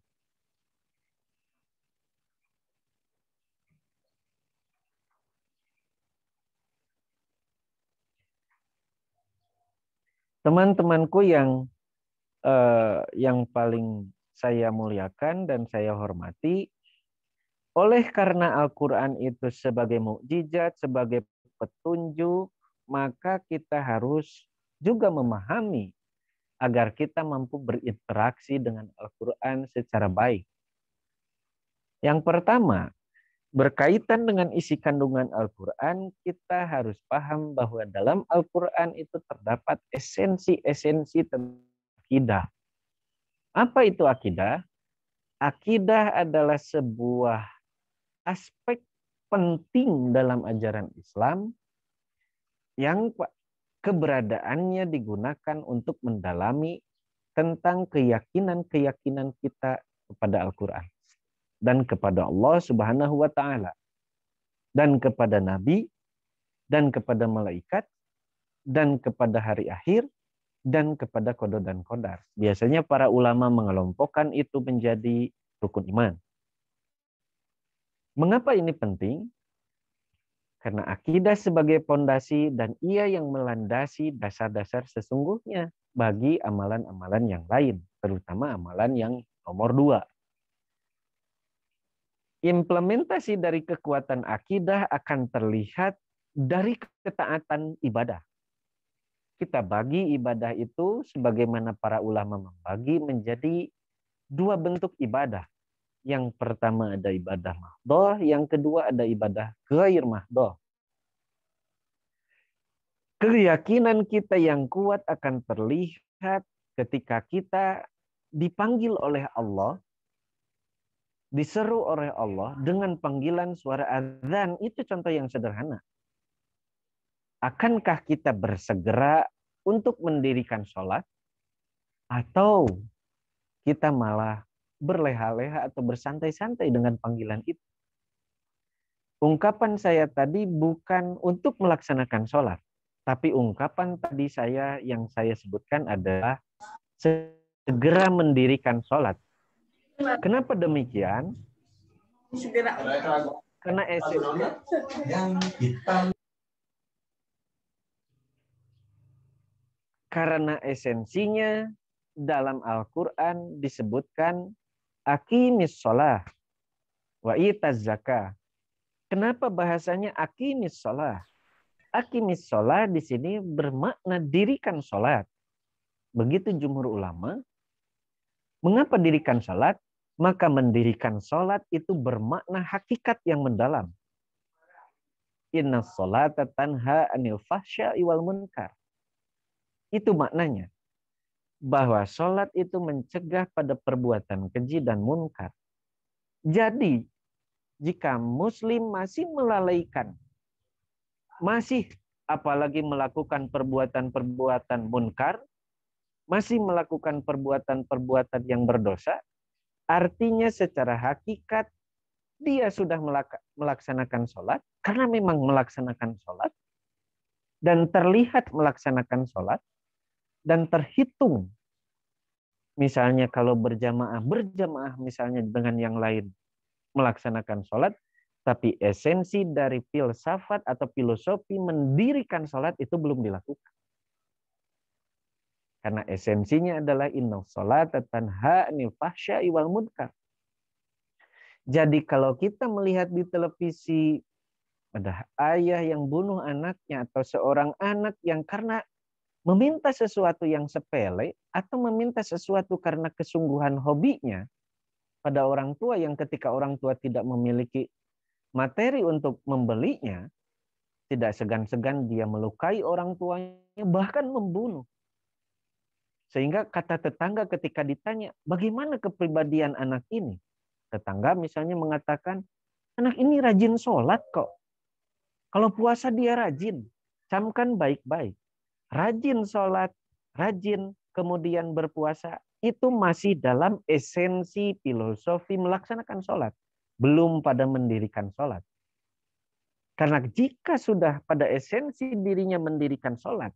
Speaker 1: Teman-temanku yang paling saya muliakan dan saya hormati, oleh karena Al-Quran itu sebagai mukjizat, sebagai petunjuk, maka kita harus juga memahami agar kita mampu berinteraksi dengan Al-Quran secara baik. Yang pertama, berkaitan dengan isi kandungan Al-Quran, kita harus paham bahwa dalam Al-Quran itu terdapat esensi-esensi tentang akidah. Apa itu akidah? Akidah adalah sebuah aspek penting dalam ajaran Islam yang keberadaannya digunakan untuk mendalami tentang keyakinan-keyakinan kita kepada Al-Quran dan kepada Allah Subhanahu wa Ta'ala, dan kepada Nabi, dan kepada malaikat, dan kepada hari akhir, dan kepada qada dan qadar. Biasanya para ulama mengelompokkan itu menjadi rukun iman. Mengapa ini penting? Karena akidah sebagai pondasi dan ia yang melandasi dasar-dasar sesungguhnya bagi amalan-amalan yang lain, terutama amalan yang nomor 2. Implementasi dari kekuatan akidah akan terlihat dari ketaatan ibadah. Kita bagi ibadah itu sebagaimana para ulama membagi menjadi 2 bentuk ibadah. Yang pertama ada ibadah mahdoh, yang kedua ada ibadah ghair mahdoh. Keyakinan kita yang kuat akan terlihat ketika kita dipanggil oleh Allah, diseru oleh Allah dengan panggilan suara azan. Itu contoh yang sederhana. Akankah kita bersegera untuk mendirikan sholat? Atau kita malah berleha-leha atau bersantai-santai dengan panggilan itu? Ungkapan saya tadi bukan untuk melaksanakan sholat. Tapi ungkapan tadi yang saya sebutkan adalah segera mendirikan sholat. Kenapa demikian? Karena esensinya dalam Al-Quran disebutkan aqimis sholah wa itaz zakah. Kenapa bahasanya aqimis sholah? Aqimis sholah di sini bermakna dirikan sholat. Begitu jumhur ulama. Mengapa dirikan sholat? Maka mendirikan sholat itu bermakna hakikat yang mendalam. Inna sholata tanha anil fahsya'i wal munkar. Itu maknanya. Bahwa sholat itu mencegah pada perbuatan keji dan munkar. Jadi, jika muslim masih melalaikan, masih apalagi melakukan perbuatan-perbuatan munkar, masih melakukan perbuatan-perbuatan yang berdosa, artinya secara hakikat dia sudah melaksanakan sholat, karena memang melaksanakan sholat, dan terlihat melaksanakan sholat, dan terhitung. Misalnya kalau berjamaah misalnya dengan yang lain melaksanakan sholat, tapi esensi dari filsafat atau filosofi mendirikan sholat itu belum dilakukan. Karena esensinya adalah inna sholata tanha 'anil fahsya'i wal munkar. Jadi kalau kita melihat di televisi ada ayah yang bunuh anaknya atau seorang anak yang karena meminta sesuatu yang sepele atau meminta sesuatu karena kesungguhan hobinya pada orang tua yang ketika orang tua tidak memiliki materi untuk membelinya, tidak segan-segan dia melukai orang tuanya, bahkan membunuh. Sehingga kata tetangga ketika ditanya, bagaimana kepribadian anak ini? Tetangga misalnya mengatakan, anak ini rajin sholat kok. Kalau puasa dia rajin. Camkan baik-baik. Rajin sholat, rajin kemudian berpuasa, itu masih dalam esensi filosofi melaksanakan sholat. Belum pada mendirikan sholat. Karena jika sudah pada esensi dirinya mendirikan sholat,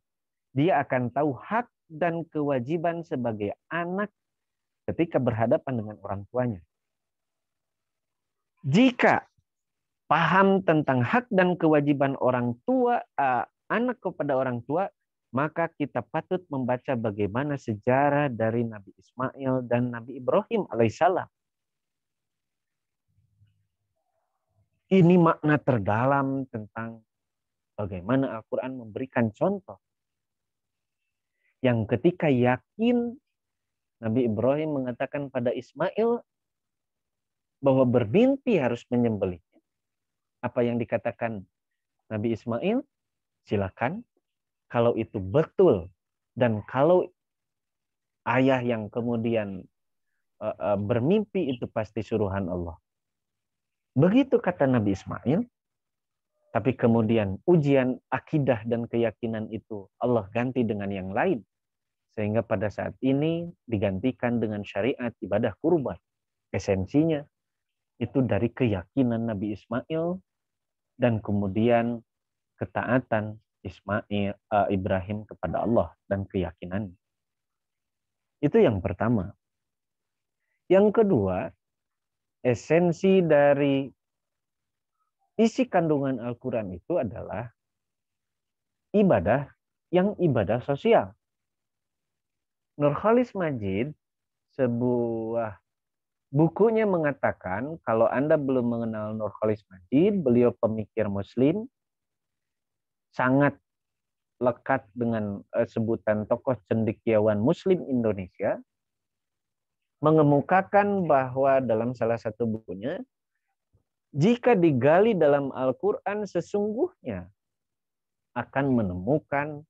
Speaker 1: dia akan tahu hak dan kewajiban sebagai anak ketika berhadapan dengan orang tuanya. Jika paham tentang hak dan kewajiban orang tua, anak kepada orang tua, maka kita patut membaca bagaimana sejarah dari Nabi Ismail dan Nabi Ibrahim alaihissalam. Ini makna terdalam tentang bagaimana Al-Quran memberikan contoh. Yang ketika yakin, Nabi Ibrahim mengatakan pada Ismail bahwa bermimpi harus menyembelihnya. Apa yang dikatakan Nabi Ismail? Silakan. Kalau itu betul dan kalau ayah yang kemudian bermimpi itu pasti suruhan Allah. Begitu kata Nabi Ismail. Tapi kemudian ujian akidah dan keyakinan itu Allah ganti dengan yang lain. Sehingga pada saat ini digantikan dengan syariat ibadah kurban. Esensinya itu dari keyakinan Nabi Ismail dan kemudian ketaatan Ibrahim kepada Allah dan keyakinannya. Itu yang pertama. Yang kedua, esensi dari isi kandungan Al-Quran itu adalah ibadah yang ibadah sosial. Nurcholish Madjid, sebuah bukunya mengatakan, kalau Anda belum mengenal Nurcholish Madjid, beliau pemikir Muslim, sangat lekat dengan sebutan tokoh cendekiawan Muslim Indonesia. mengemukakan bahwa dalam salah satu bukunya, jika digali dalam Al-Quran sesungguhnya akan menemukan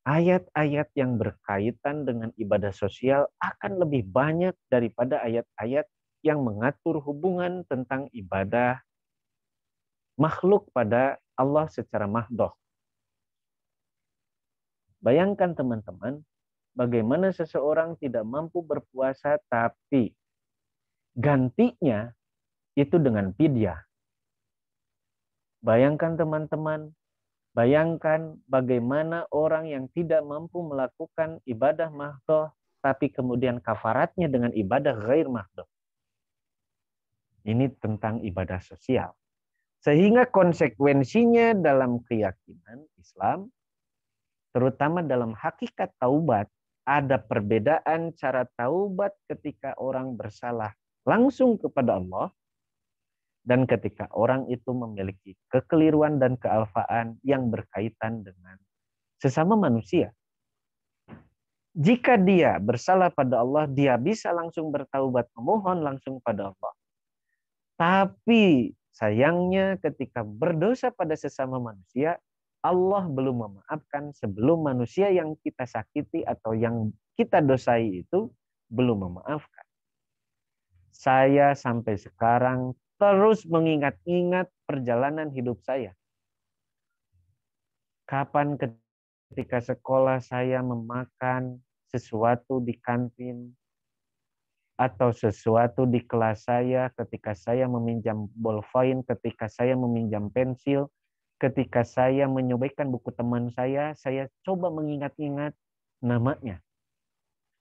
Speaker 1: ayat-ayat yang berkaitan dengan ibadah sosial akan lebih banyak daripada ayat-ayat yang mengatur hubungan tentang ibadah makhluk pada Allah secara mahdoh. Bayangkan teman-teman, bagaimana seseorang tidak mampu berpuasa tapi gantinya itu dengan fidyah. Bayangkan teman-teman, bayangkan bagaimana orang yang tidak mampu melakukan ibadah mahdoh tapi kemudian kafaratnya dengan ibadah ghair mahdoh. Ini tentang ibadah sosial. Sehingga konsekuensinya dalam keyakinan Islam, terutama dalam hakikat taubat, ada perbedaan cara taubat ketika orang bersalah langsung kepada Allah dan ketika orang itu memiliki kekeliruan dan kealfaan yang berkaitan dengan sesama manusia. Jika dia bersalah pada Allah, dia bisa langsung bertaubat, memohon langsung pada Allah. Tapi sayangnya ketika berdosa pada sesama manusia, Allah belum memaafkan sebelum manusia yang kita sakiti atau yang kita dosai itu belum memaafkan. Saya sampai sekarang terus mengingat-ingat perjalanan hidup saya. Kapan ketika sekolah saya memakan sesuatu di kantin, atau sesuatu di kelas saya, ketika saya meminjam ballpoint, ketika saya meminjam pensil, ketika saya menyobekkan buku teman saya coba mengingat-ingat namanya.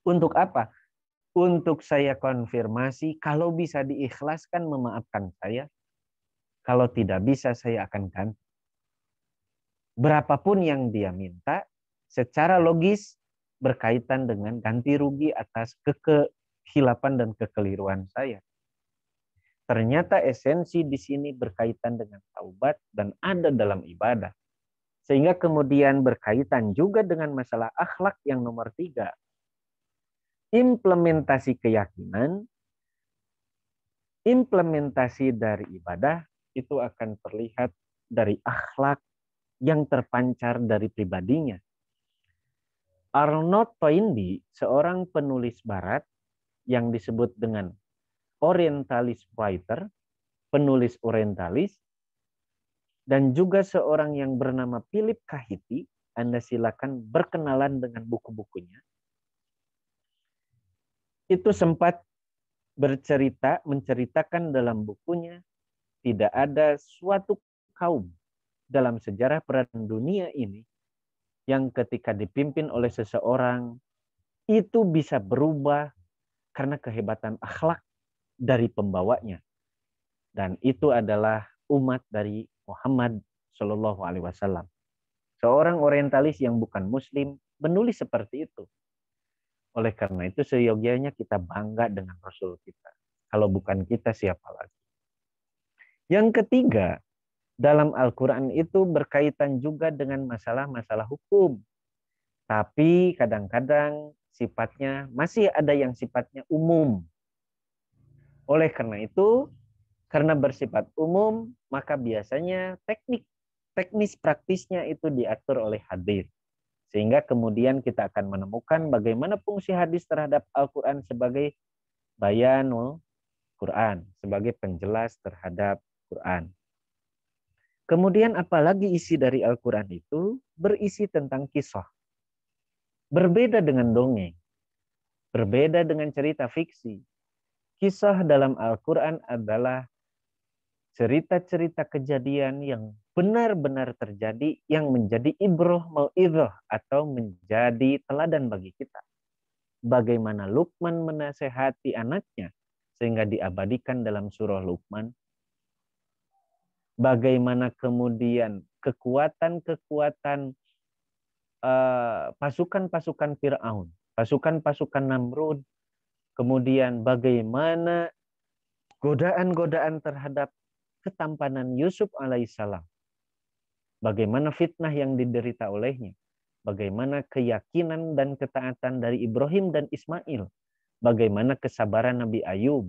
Speaker 1: Untuk apa? Untuk saya konfirmasi, kalau bisa diikhlaskan memaafkan saya, kalau tidak bisa saya akan ganti. Berapapun yang dia minta, secara logis berkaitan dengan ganti rugi atas kehilapan dan kekeliruan saya. Ternyata esensi di sini berkaitan dengan taubat dan ada dalam ibadah. Sehingga kemudian berkaitan juga dengan masalah akhlak yang nomor 3. Implementasi keyakinan, implementasi dari ibadah itu akan terlihat dari akhlak yang terpancar dari pribadinya. Arnold Toynbee, seorang penulis barat yang disebut dengan orientalist writer, penulis orientalis, dan juga seorang yang bernama Philip Kahiti. Anda silakan berkenalan dengan buku-bukunya. Itu sempat menceritakan dalam bukunya, tidak ada suatu kaum dalam sejarah peradaban dunia ini yang ketika dipimpin oleh seseorang itu bisa berubah karena kehebatan akhlak dari pembawanya. Dan itu adalah umat dari Muhammad Shallallahu Alaihi Wasallam. Seorang orientalis yang bukan Muslim menulis seperti itu. Oleh karena itu seyogianya kita bangga dengan Rasul kita. Kalau bukan kita siapa lagi? Yang ketiga, dalam Al-Quran itu berkaitan juga dengan masalah-masalah hukum. Tapi kadang-kadang sifatnya masih ada yang sifatnya umum. Oleh karena itu, karena bersifat umum, maka biasanya teknis praktisnya itu diatur oleh hadis. Sehingga kemudian kita akan menemukan bagaimana fungsi hadis terhadap Al-Quran sebagai bayanul Quran, sebagai penjelas terhadap Quran. Kemudian apalagi isi dari Al-Quran itu berisi tentang kisah. Berbeda dengan dongeng. Berbeda dengan cerita fiksi. Kisah dalam Al-Quran adalah cerita-cerita kejadian yang benar-benar terjadi yang menjadi ibroh mau'idhah atau menjadi teladan bagi kita. Bagaimana Luqman menasehati anaknya sehingga diabadikan dalam surah Luqman. Bagaimana kemudian kekuatan-kekuatan pasukan-pasukan Fir'aun, pasukan-pasukan Namrud, kemudian bagaimana godaan-godaan terhadap ketampanan Yusuf alaihissalam, bagaimana fitnah yang diderita olehnya, bagaimana keyakinan dan ketaatan dari Ibrahim dan Ismail, bagaimana kesabaran Nabi Ayub,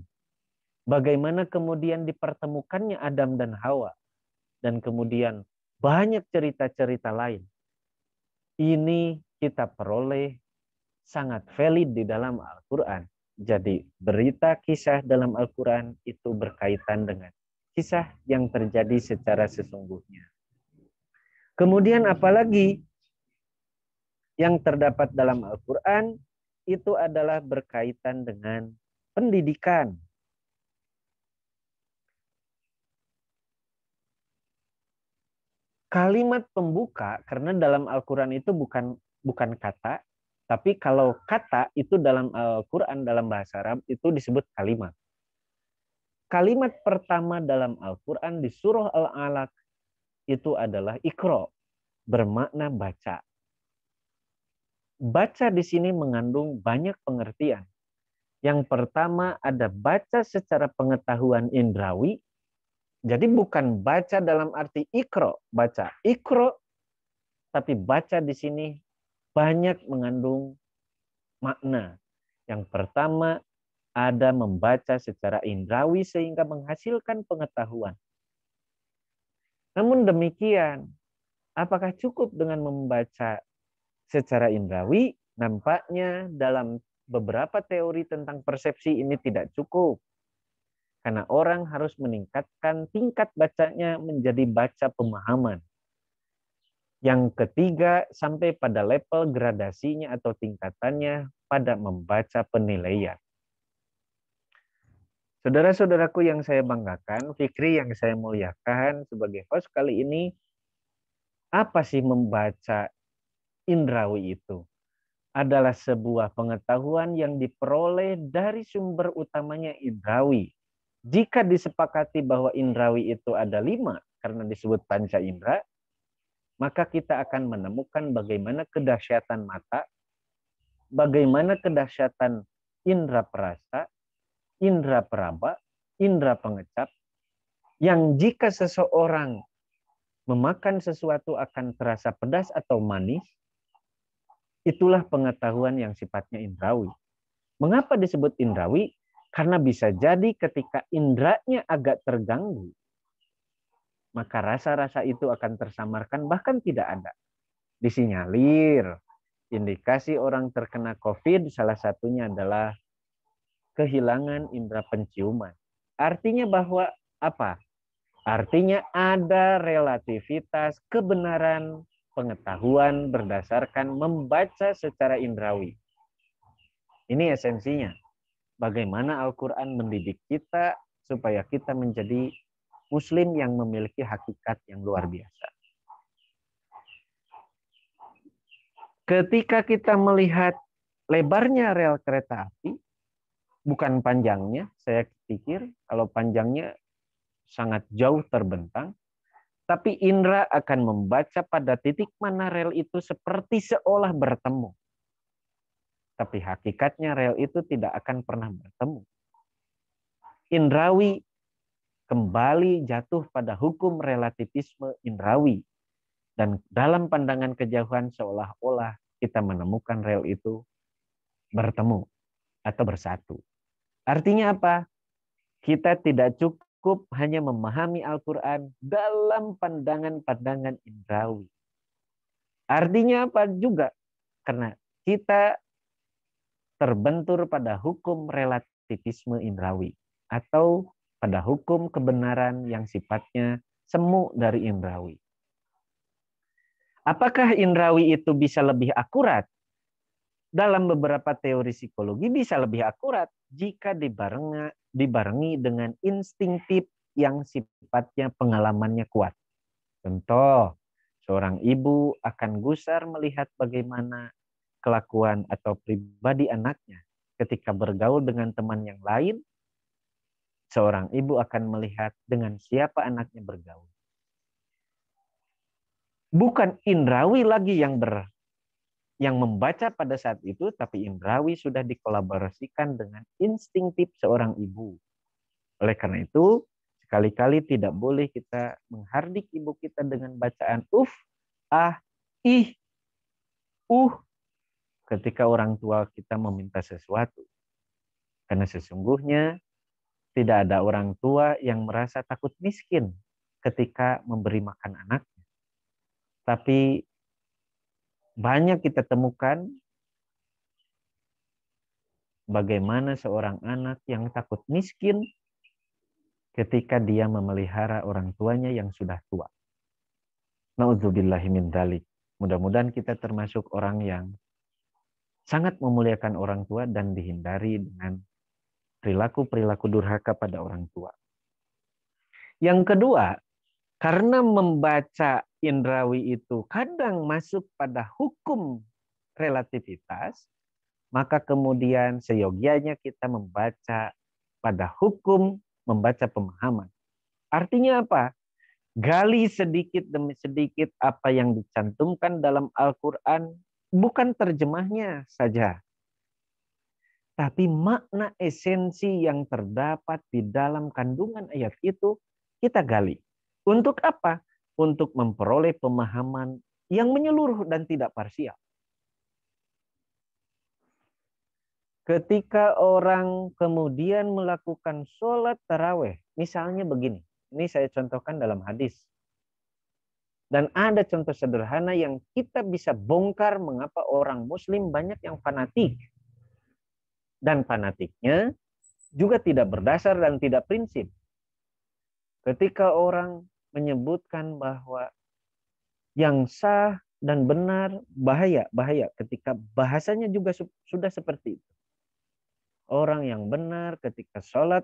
Speaker 1: bagaimana kemudian dipertemukannya Adam dan Hawa, dan kemudian banyak cerita-cerita lain. Ini kita peroleh sangat valid di dalam Al-Quran. Jadi berita kisah dalam Al-Quran itu berkaitan dengan kisah yang terjadi secara sesungguhnya. Kemudian apalagi yang terdapat dalam Al-Quran itu adalah berkaitan dengan pendidikan. Kalimat pembuka, karena dalam Al-Quran itu bukan kata, tapi kalau kata itu dalam Al-Quran, dalam bahasa Arab itu disebut kalimat. Kalimat pertama dalam Al-Quran di surah Al-Alaq itu adalah Iqra, bermakna baca. Baca di sini mengandung banyak pengertian. Yang pertama ada baca secara pengetahuan indrawi. Jadi bukan baca dalam arti Iqra, baca Iqra, tapi baca di sini banyak mengandung makna. Yang pertama ada membaca secara indrawi sehingga menghasilkan pengetahuan. Namun demikian, apakah cukup dengan membaca secara indrawi? Nampaknya dalam beberapa teori tentang persepsi ini tidak cukup. Karena orang harus meningkatkan tingkat bacanya menjadi baca pemahaman. Yang ketiga, sampai pada level gradasinya atau tingkatannya pada membaca penilaian. Saudara-saudaraku yang saya banggakan, Fikri yang saya muliakan sebagai host kali ini, apa sih membaca indrawi itu? Adalah sebuah pengetahuan yang diperoleh dari sumber utamanya indrawi. Jika disepakati bahwa indrawi itu ada 5, karena disebut panca indera, maka kita akan menemukan bagaimana kedahsyatan mata, bagaimana kedahsyatan indera perasa, indera peraba, indera pengecap, yang jika seseorang memakan sesuatu akan terasa pedas atau manis, itulah pengetahuan yang sifatnya indrawi. Mengapa disebut indrawi? Karena bisa jadi ketika indranya agak terganggu, maka rasa-rasa itu akan tersamarkan, bahkan tidak ada. Disinyalir, indikasi orang terkena COVID salah satunya adalah kehilangan indera penciuman. Artinya bahwa apa? Artinya ada relativitas kebenaran pengetahuan berdasarkan membaca secara indrawi. Ini esensinya. Bagaimana Al-Quran mendidik kita supaya kita menjadi Muslim yang memiliki hakikat yang luar biasa. Ketika kita melihat lebarnya rel kereta api, bukan panjangnya, saya pikir kalau panjangnya sangat jauh terbentang, tapi indera akan membaca pada titik mana rel itu seperti seolah bertemu. Tapi hakikatnya rel itu tidak akan pernah bertemu. Indrawi kembali jatuh pada hukum relativisme indrawi. Dan dalam pandangan kejauhan seolah-olah kita menemukan rel itu bertemu atau bersatu. Artinya apa? Kita tidak cukup hanya memahami Al-Quran dalam pandangan-pandangan indrawi. Artinya apa juga? Karena kita terbentur pada hukum relativisme indrawi atau pada hukum kebenaran yang sifatnya semu dari indrawi. Apakah indrawi itu bisa lebih akurat? Dalam beberapa teori psikologi bisa lebih akurat jika dibarengi dengan instinktif yang sifatnya pengalamannya kuat. Contoh, seorang ibu akan gusar melihat bagaimana kelakuan atau pribadi anaknya ketika bergaul dengan teman yang lain. Seorang ibu akan melihat dengan siapa anaknya bergaul. Bukan indrawi lagi yang membaca pada saat itu, tapi indrawi sudah dikolaborasikan dengan instinktif seorang ibu. Oleh karena itu, sekali-kali tidak boleh kita menghardik ibu kita dengan bacaan ah, ih, ketika orang tua kita meminta sesuatu. Karena sesungguhnya tidak ada orang tua yang merasa takut miskin ketika memberi makan anaknya. Tapi banyak kita temukan bagaimana seorang anak yang takut miskin ketika dia memelihara orang tuanya yang sudah tua. Na'udzubillahi min dzalik. Mudah-mudahan kita termasuk orang yang sangat memuliakan orang tua dan dihindari dengan perilaku-perilaku durhaka pada orang tua. Yang kedua, karena membaca indrawi itu kadang masuk pada hukum relativitas, maka kemudian seyogianya kita membaca pada hukum, membaca pemahaman. Artinya apa? Gali sedikit demi sedikit apa yang dicantumkan dalam Al-Quran, bukan terjemahnya saja, tapi makna esensi yang terdapat di dalam kandungan ayat itu kita gali. Untuk apa? Untuk memperoleh pemahaman yang menyeluruh dan tidak parsial. Ketika orang kemudian melakukan sholat taraweh, misalnya begini, ini saya contohkan dalam hadis. Dan ada contoh sederhana yang kita bisa bongkar mengapa orang muslim banyak yang fanatik. Dan fanatiknya juga tidak berdasar dan tidak prinsip. Ketika orang menyebutkan bahwa yang sah dan benar, bahaya ketika bahasanya juga sudah seperti itu. Orang yang benar ketika sholat,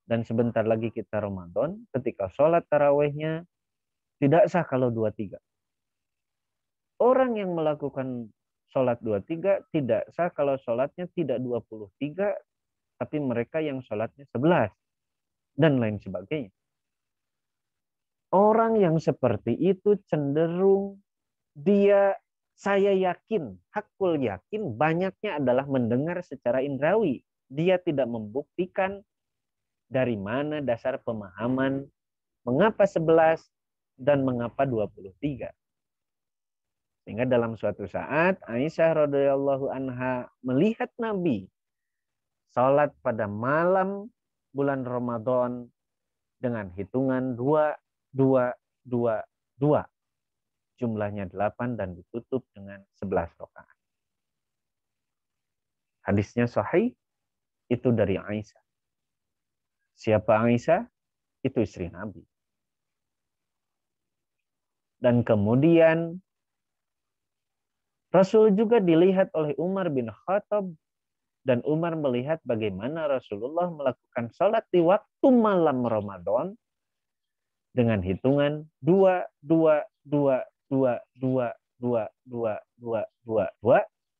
Speaker 1: dan sebentar lagi kita Ramadan, ketika sholat tarawehnya tidak sah kalau 2-3. Orang yang melakukan sholat 2-3 tidak sah kalau sholatnya tidak 23, tapi mereka yang sholatnya 11. Dan lain sebagainya. Orang yang seperti itu cenderung saya yakin, hakul yakin, banyaknya adalah mendengar secara indrawi. Dia tidak membuktikan dari mana dasar pemahaman mengapa 11 dan mengapa 23. Sehingga dalam suatu saat Aisyah radhiyallahu anha melihat Nabi salat pada malam bulan Ramadan dengan hitungan 2. Jumlahnya 8 dan ditutup dengan 11 rakaat. Hadisnya sahih, itu dari Aisyah. Siapa Aisyah? Itu istri Nabi. Dan kemudian Rasul juga dilihat oleh Umar bin Khattab, dan Umar melihat bagaimana Rasulullah melakukan sholat di waktu malam Ramadan dengan hitungan 2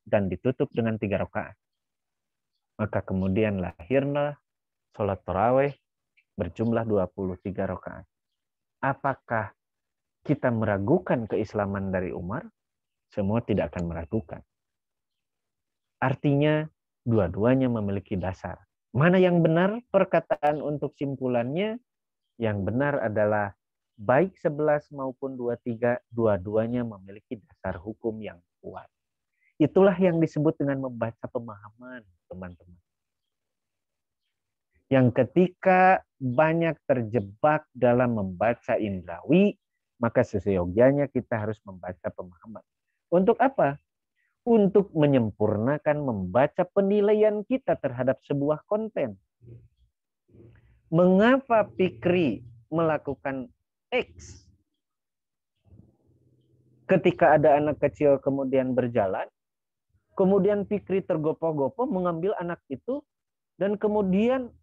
Speaker 1: dan ditutup dengan 3 rakaat. Maka kemudian lahirlah sholat tarawih berjumlah 23 rakaat. Apakah kita meragukan keislaman dari Umar? Semua tidak akan meragukan. Artinya dua-duanya memiliki dasar. Mana yang benar perkataan untuk simpulannya? Yang benar adalah baik 11 maupun 23, dua-duanya memiliki dasar hukum yang kuat. Itulah yang disebut dengan membaca pemahaman, teman-teman. Yang ketika banyak terjebak dalam membaca indrawi, maka seseyogianya kita harus membaca pemahaman. Untuk apa? Untuk menyempurnakan membaca penilaian kita terhadap sebuah konten. Mengapa Fikri melakukan X? Ketika ada anak kecil kemudian berjalan, kemudian Fikri tergopoh-gopoh mengambil anak itu dan kemudian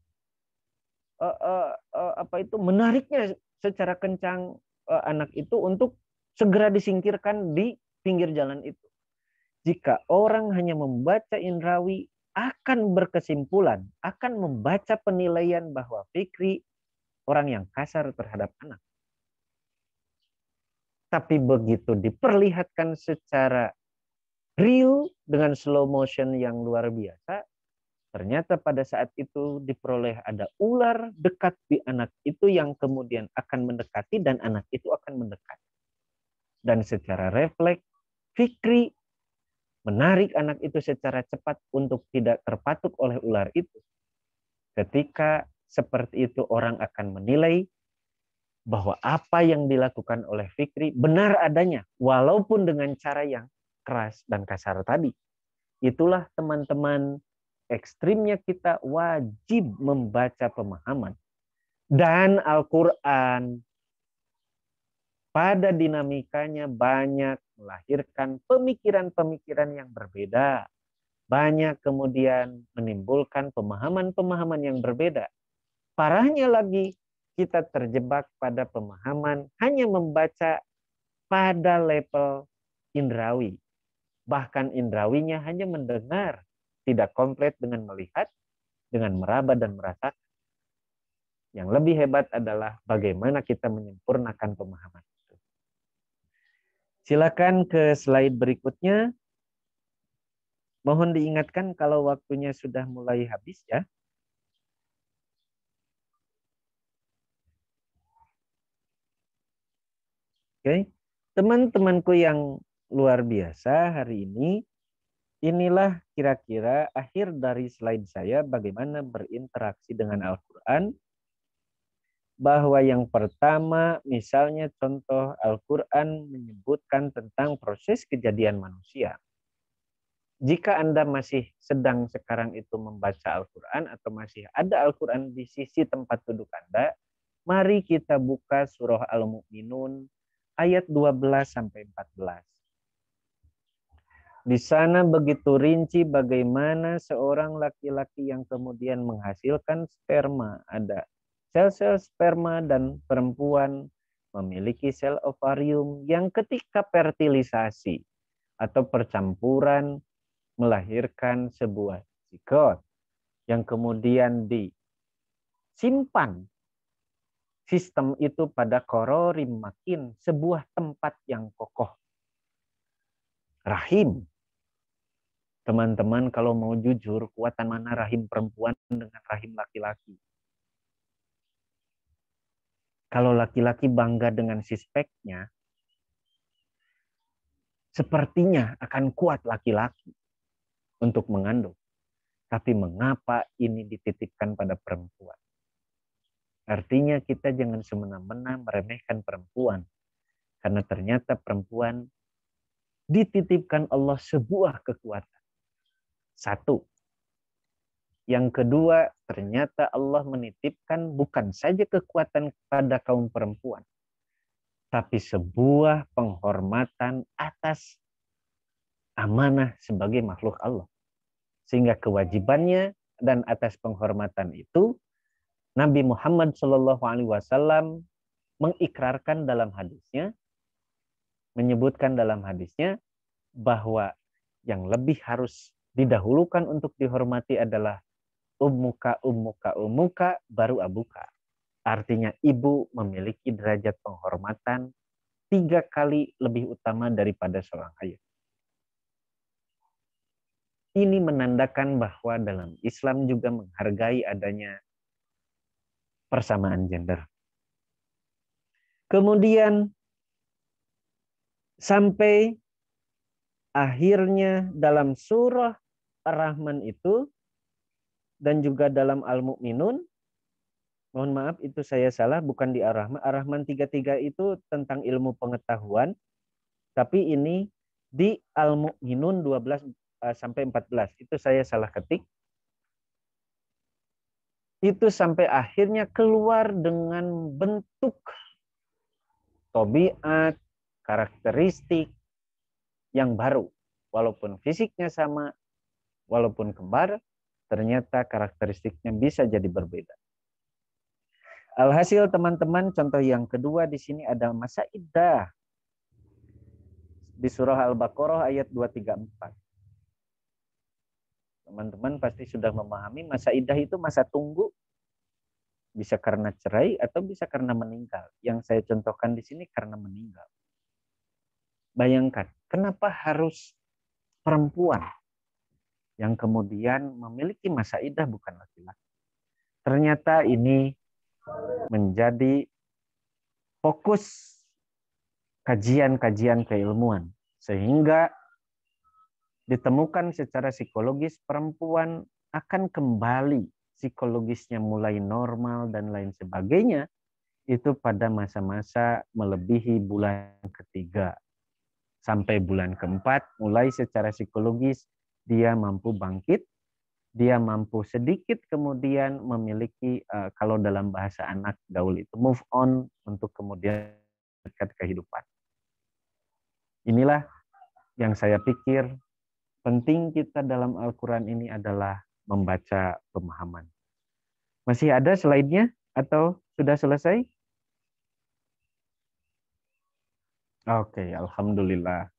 Speaker 1: menariknya secara kencang anak itu untuk segera disingkirkan di pinggir jalan itu. Jika orang hanya membaca indrawi, akan berkesimpulan, akan membaca penilaian bahwa Fikri orang yang kasar terhadap anak. Tapi begitu diperlihatkan secara real dengan slow motion yang luar biasa, ternyata pada saat itu diperoleh ada ular dekat di anak itu yang kemudian akan mendekati dan anak itu akan mendekat. Dan secara refleks, Fikri menarik anak itu secara cepat untuk tidak terpatuk oleh ular itu. Ketika seperti itu orang akan menilai bahwa apa yang dilakukan oleh Fikri benar adanya, walaupun dengan cara yang keras dan kasar tadi. Itulah teman-teman, ekstrimnya kita wajib membaca pemahaman. Dan Al-Quran pada dinamikanya banyak melahirkan pemikiran-pemikiran yang berbeda. Banyak kemudian menimbulkan pemahaman-pemahaman yang berbeda. Parahnya lagi, kita terjebak pada pemahaman hanya membaca pada level indrawi. Bahkan indrawinya hanya mendengar, tidak komplit dengan melihat, dengan meraba dan merasakan. Yang lebih hebat adalah bagaimana kita menyempurnakan pemahaman itu. Silakan ke slide berikutnya. Mohon diingatkan kalau waktunya sudah mulai habis ya. Oke, teman-temanku yang luar biasa hari ini, inilah kira-kira akhir dari slide saya bagaimana berinteraksi dengan Al-Quran. Bahwa yang pertama, misalnya contoh Al-Quran menyebutkan tentang proses kejadian manusia. Jika Anda masih sedang sekarang itu membaca Al-Quran atau masih ada Al-Quran di sisi tempat duduk Anda, mari kita buka surah Al-Mu'minun ayat 12-14. Di sana begitu rinci bagaimana seorang laki-laki yang kemudian menghasilkan sperma. Ada sel-sel sperma dan perempuan memiliki sel ovarium yang ketika fertilisasi atau percampuran melahirkan sebuah zigot yang kemudian disimpan sistem itu pada qororim makin, sebuah tempat yang kokoh. Rahim. Teman-teman kalau mau jujur, kuatan mana rahim perempuan dengan rahim laki-laki? Kalau laki-laki bangga dengan sispeknya, sepertinya akan kuat laki-laki untuk mengandung. Tapi mengapa ini dititipkan pada perempuan? Artinya kita jangan semena-mena meremehkan perempuan. Karena ternyata perempuan dititipkan Allah sebuah kekuatan. Satu. Yang kedua, ternyata Allah menitipkan bukan saja kekuatan pada kaum perempuan. Tapi sebuah penghormatan atas amanah sebagai makhluk Allah. Sehingga kewajibannya dan atas penghormatan itu, Nabi Muhammad SAW mengikrarkan dalam hadisnya, menyebutkan dalam hadisnya, bahwa yang lebih harus didahulukan untuk dihormati adalah ummuka, ummuka, ummuka, baru abuka. Artinya ibu memiliki derajat penghormatan 3 kali lebih utama daripada seorang ayah. Ini menandakan bahwa dalam Islam juga menghargai adanya persamaan gender. Kemudian sampai akhirnya dalam surah Ar-Rahman itu dan juga dalam Al-Mu'minun, mohon maaf itu saya salah, bukan di Ar-Rahman. Ar-Rahman 33 itu tentang ilmu pengetahuan, tapi ini di Al-Mu'minun 12-14. Itu saya salah ketik. Itu sampai akhirnya keluar dengan bentuk tabiat, karakteristik yang baru. Walaupun fisiknya sama, walaupun kembar, ternyata karakteristiknya bisa jadi berbeda. Alhasil teman-teman, contoh yang kedua di sini ada masa iddah. Di surah Al-Baqarah ayat 234. Teman-teman pasti sudah memahami masa iddah itu masa tunggu. Bisa karena cerai atau bisa karena meninggal. Yang saya contohkan di sini karena meninggal. Bayangkan, kenapa harus perempuan yang kemudian memiliki masa iddah bukan laki-laki? Ternyata ini menjadi fokus kajian-kajian keilmuan. Sehingga ditemukan secara psikologis perempuan akan kembali psikologisnya mulai normal dan lain sebagainya, itu pada masa-masa melebihi bulan ketiga. Sampai bulan keempat, mulai secara psikologis dia mampu bangkit, dia mampu sedikit kemudian memiliki, kalau dalam bahasa anak gaul itu, move on untuk kemudian dekat kehidupan. Inilah yang saya pikir penting kita dalam Al-Quran ini adalah membaca pemahaman. Masih ada slide-nya atau sudah selesai? Oke, alhamdulillah.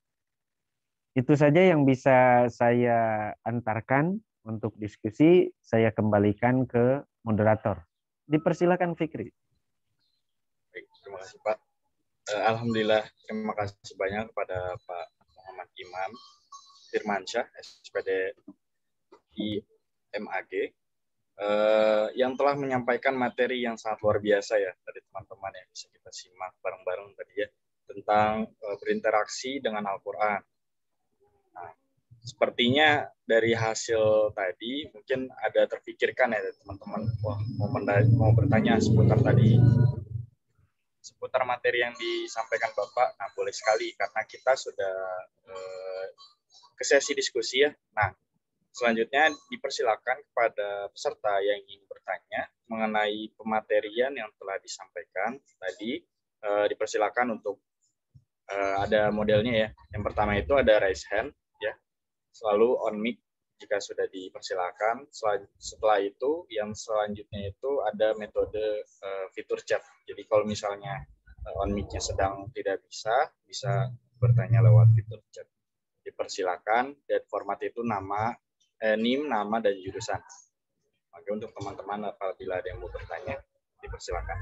Speaker 1: Itu saja yang bisa saya antarkan untuk diskusi. Saya kembalikan ke moderator. Dipersilakan Fikri.
Speaker 2: Baik, terima kasih Pak. Alhamdulillah, terima kasih banyak kepada Pak Muhammad Imam Firmansyah, SPD IMAG, yang telah menyampaikan materi yang sangat luar biasa ya dari teman-teman yang bisa kita simak bareng-bareng tadi ya, tentang berinteraksi dengan Al-Quran. Nah, sepertinya dari hasil tadi mungkin ada terpikirkan ya teman-teman, wah mau bertanya seputar materi yang disampaikan Bapak. Nah, boleh sekali karena kita sudah ke sesi diskusi ya. Nah, selanjutnya dipersilakan kepada peserta yang ingin bertanya mengenai pematerian yang telah disampaikan tadi. Dipersilakan untuk ada modelnya ya. Yang pertama itu ada raise hand ya. Selalu on mic jika sudah dipersilakan. Setelah itu yang selanjutnya itu ada metode fitur chat. Jadi kalau misalnya on mic-nya sedang tidak bisa bertanya lewat fitur chat. Dipersilakan, dan format itu NIM, nama, dan jurusan. Oke, untuk teman-teman apabila ada yang mau bertanya, dipersilakan.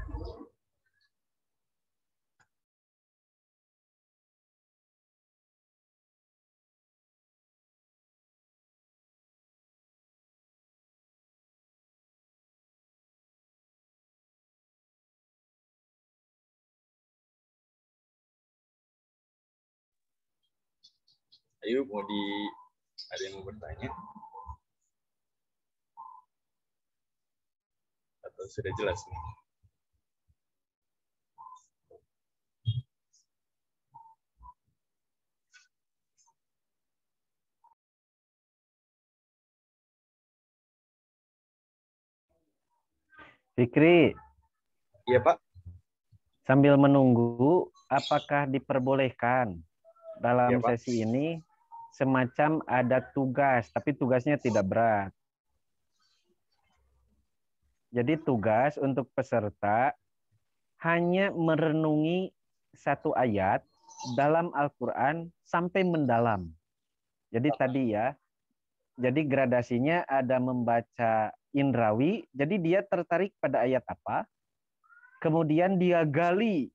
Speaker 2: Ayo, ada yang mau bertanya? Atau sudah jelas nih?
Speaker 1: Fikri.
Speaker 2: Iya Pak.
Speaker 1: Sambil menunggu, apakah diperbolehkan dalam
Speaker 2: Ya, Pak.
Speaker 1: sesi ini semacam ada tugas, tapi tugasnya tidak berat. Jadi tugas untuk peserta hanya merenungi satu ayat dalam Al-Quran sampai mendalam. Jadi tadi ya, jadi gradasinya ada membaca indrawi, jadi dia tertarik pada ayat apa, kemudian dia gali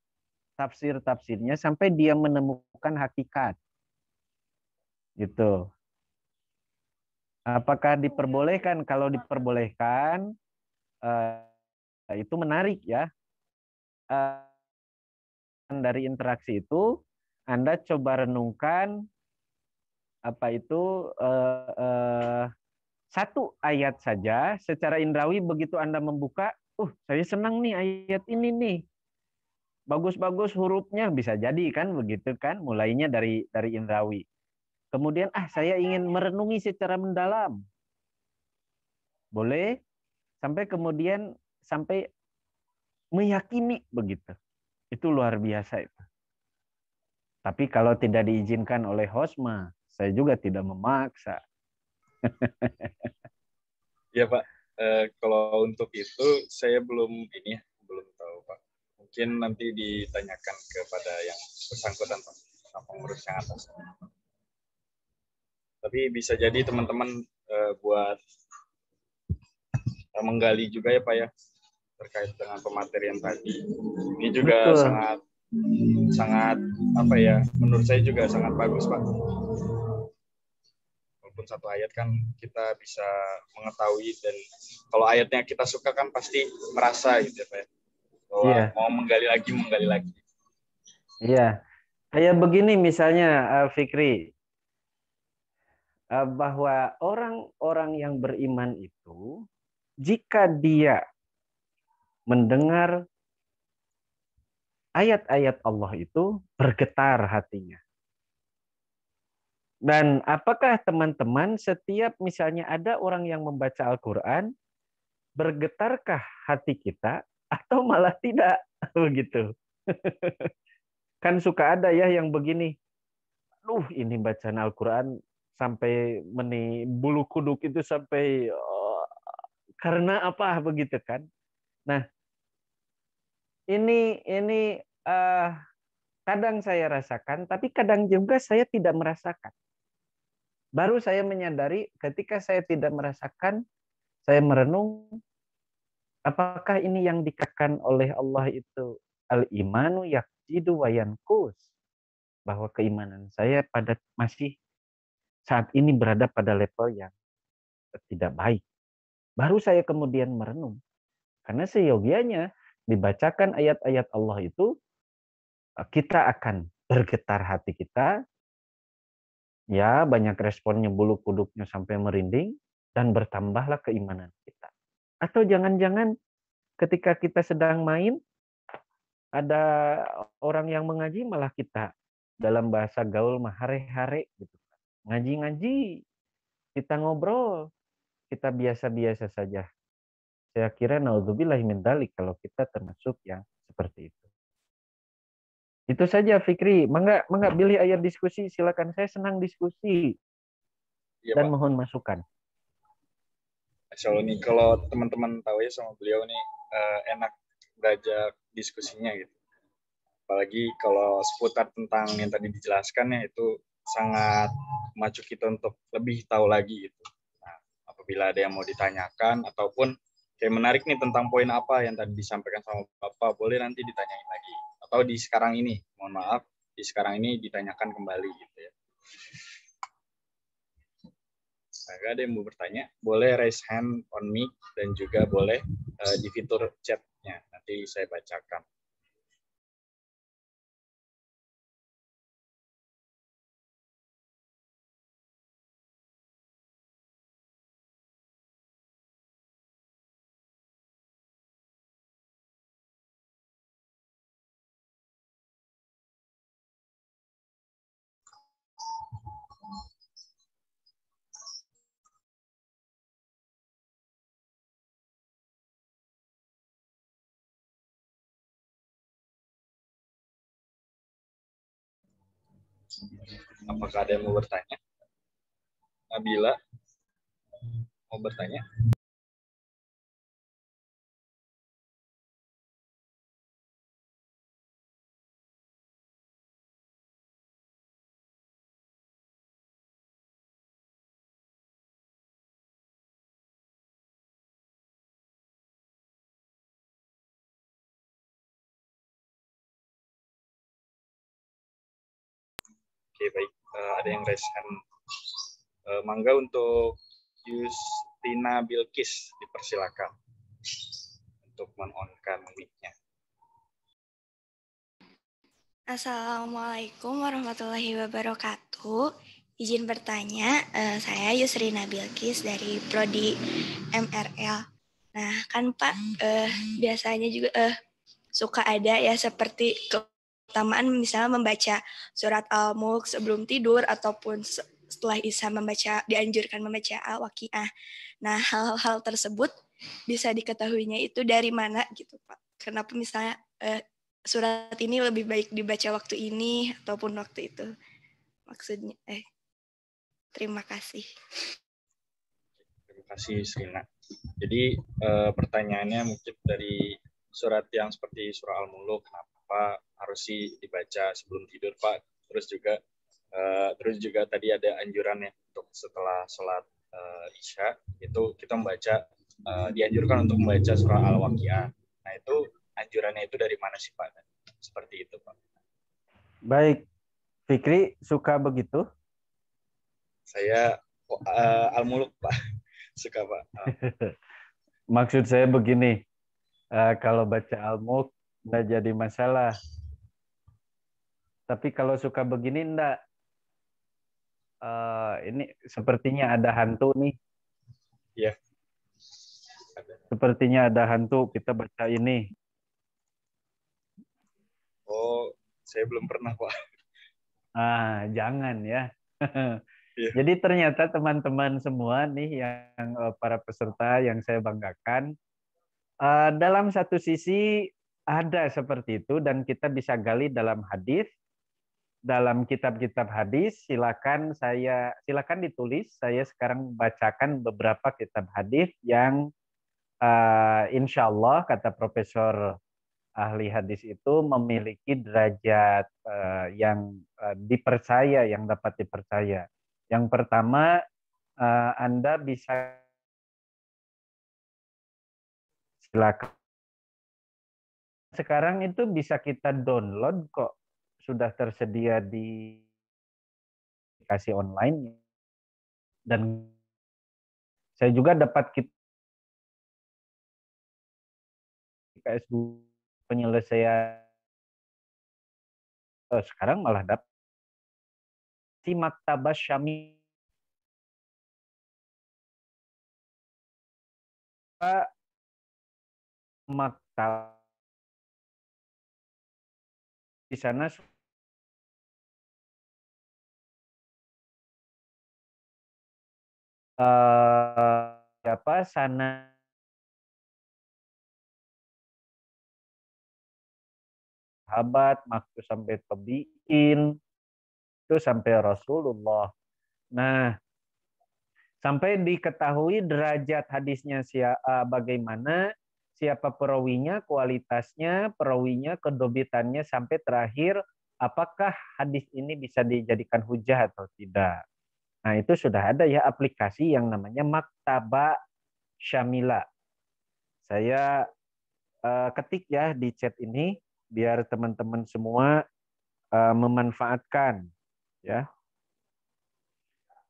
Speaker 1: tafsir-tafsirnya sampai dia menemukan hakikat. Gitu. Apakah diperbolehkan? Kalau diperbolehkan, itu menarik ya. Dari interaksi itu, Anda coba renungkan apa itu satu ayat saja secara indrawi. Begitu Anda membuka, saya senang nih ayat ini nih. Bagus-bagus hurufnya, bisa jadi kan begitu kan, mulainya dari indrawi. Kemudian saya ingin merenungi secara mendalam. Boleh sampai kemudian sampai meyakini begitu. Itu luar biasa itu. Tapi kalau tidak diizinkan oleh host mah, saya juga tidak memaksa.
Speaker 2: Ya Pak, kalau untuk itu saya belum tahu Pak. Mungkin nanti ditanyakan kepada yang bersangkutan Pak, pengurus yang atas. Tapi bisa jadi teman-teman buat menggali juga ya Pak ya, terkait dengan pematerian tadi. Ini juga sangat apa ya, menurut saya juga sangat bagus Pak. Walaupun satu ayat kan kita bisa mengetahui, dan kalau ayatnya kita suka kan pasti merasa gitu ya Pak, bahwa mau menggali lagi.
Speaker 1: Iya, kayak begini misalnya Fikri, bahwa orang-orang yang beriman itu jika dia mendengar ayat-ayat Allah itu bergetar hatinya. Dan apakah teman-teman setiap misalnya ada orang yang membaca Al-Quran, bergetarkah hati kita atau malah tidak? Begitu. Kan suka ada ya yang begini, ini bacaan Al-Quran sampai bulu kuduk itu sampai karena apa begitu kan? Nah, ini kadang saya rasakan, tapi kadang juga saya tidak merasakan. Baru saya menyadari ketika saya tidak merasakan, saya merenung, apakah ini yang dikatakan oleh Allah itu al-imanu yazidu wa yanqus, bahwa keimanan saya masih saat ini berada pada level yang tidak baik. Baru saya kemudian merenung. Karena seyogianya dibacakan ayat-ayat Allah itu, kita akan bergetar hati kita, ya banyak responnya, bulu kuduknya sampai merinding, dan bertambahlah keimanan kita. Atau jangan-jangan ketika kita sedang main, ada orang yang mengaji, malah kita dalam bahasa gaul mah hare-hare gitu. Ngaji-ngaji, kita ngobrol, kita biasa-biasa saja. Saya kira naudzubillahi min dzalik kalau kita termasuk yang seperti itu. Itu saja Fikri. Mangga pilih ayat diskusi, silakan. Saya senang diskusi.
Speaker 2: Iya,
Speaker 1: Dan
Speaker 2: Pak.
Speaker 1: mohon masukan.
Speaker 2: Masya Allah nih, kalau teman-teman tahu ya sama beliau nih, enak belajar diskusinya gitu. Apalagi kalau seputar tentang yang tadi dijelaskan ya, itu sangat memacu kita untuk lebih tahu lagi gitu. Nah, apabila ada yang mau ditanyakan ataupun kayak menarik nih tentang poin apa yang tadi disampaikan sama Bapak, boleh nanti ditanyain lagi. Atau di sekarang ini, mohon maaf, di sekarang ini ditanyakan kembali gitu ya. Jika ada yang mau bertanya, boleh raise hand on mic dan juga boleh di fitur chat-nya. Nanti saya bacakan. Apakah ada yang mau bertanya? Nabila, mau bertanya? Oke, baik. Ada yang raise hand. Mangga untuk Justina Bilkis, dipersilakan untuk men-on-kan mic-nya.
Speaker 6: Assalamualaikum warahmatullahi wabarakatuh. Izin bertanya, saya Yusrina Bilkis dari Prodi MRL. Nah, kan Pak, biasanya juga suka ada ya seperti keutamaan misalnya membaca surat Al-Mulk sebelum tidur ataupun setelah Isya dianjurkan membaca Al-Waqiah. Nah, hal-hal tersebut bisa diketahuinya itu dari mana gitu Pak? Kenapa misalnya surat ini lebih baik dibaca waktu ini ataupun waktu itu? Maksudnya, terima kasih.
Speaker 2: Terima kasih, Srina. Jadi pertanyaannya mungkin dari surat yang seperti surah Al-Mulk, kenapa harus sih dibaca sebelum tidur, Pak? Terus juga tadi ada anjuran ya untuk setelah sholat Isya itu kita membaca, dianjurkan untuk membaca surah Al-Waqiah. Nah itu anjurannya itu dari mana sih Pak? Seperti itu Pak.
Speaker 1: Baik, Fikri suka begitu?
Speaker 2: Saya Al-Mulk Pak, suka Pak.
Speaker 1: Maksud saya begini, kalau baca Al-Mulk nggak jadi masalah. Tapi kalau suka begini enggak. Ini sepertinya ada hantu nih.
Speaker 2: Iya.
Speaker 1: Sepertinya ada hantu, kita baca ini.
Speaker 2: Oh, saya belum pernah, Pak.
Speaker 1: Jangan ya.
Speaker 2: Iya.
Speaker 1: Jadi ternyata teman-teman semua nih yang para peserta yang saya banggakan, dalam satu sisi ada seperti itu dan kita bisa gali dalam hadis, dalam kitab-kitab hadis. Silakan ditulis. Saya sekarang bacakan beberapa kitab hadis yang insya Allah kata Profesor ahli hadis itu memiliki derajat yang dipercaya, yang dapat dipercaya. Yang pertama, Anda bisa silakan. Sekarang itu bisa kita download kok, sudah tersedia di aplikasi online. Dan saya juga dapat KS penyelesaian. Sekarang malah dapat si Maktabah Syami maktab di sana sana sahabat waktu sampai tabiin itu sampai Rasulullah. Nah, sampai diketahui derajat hadisnya bagaimana, siapa perawinya, kualitasnya, perawinya, kedobitannya, sampai terakhir apakah hadis ini bisa dijadikan hujah atau tidak. Nah, itu sudah ada ya aplikasi yang namanya Maktabah Syamila. Saya ketik ya di chat ini biar teman-teman semua memanfaatkan ya.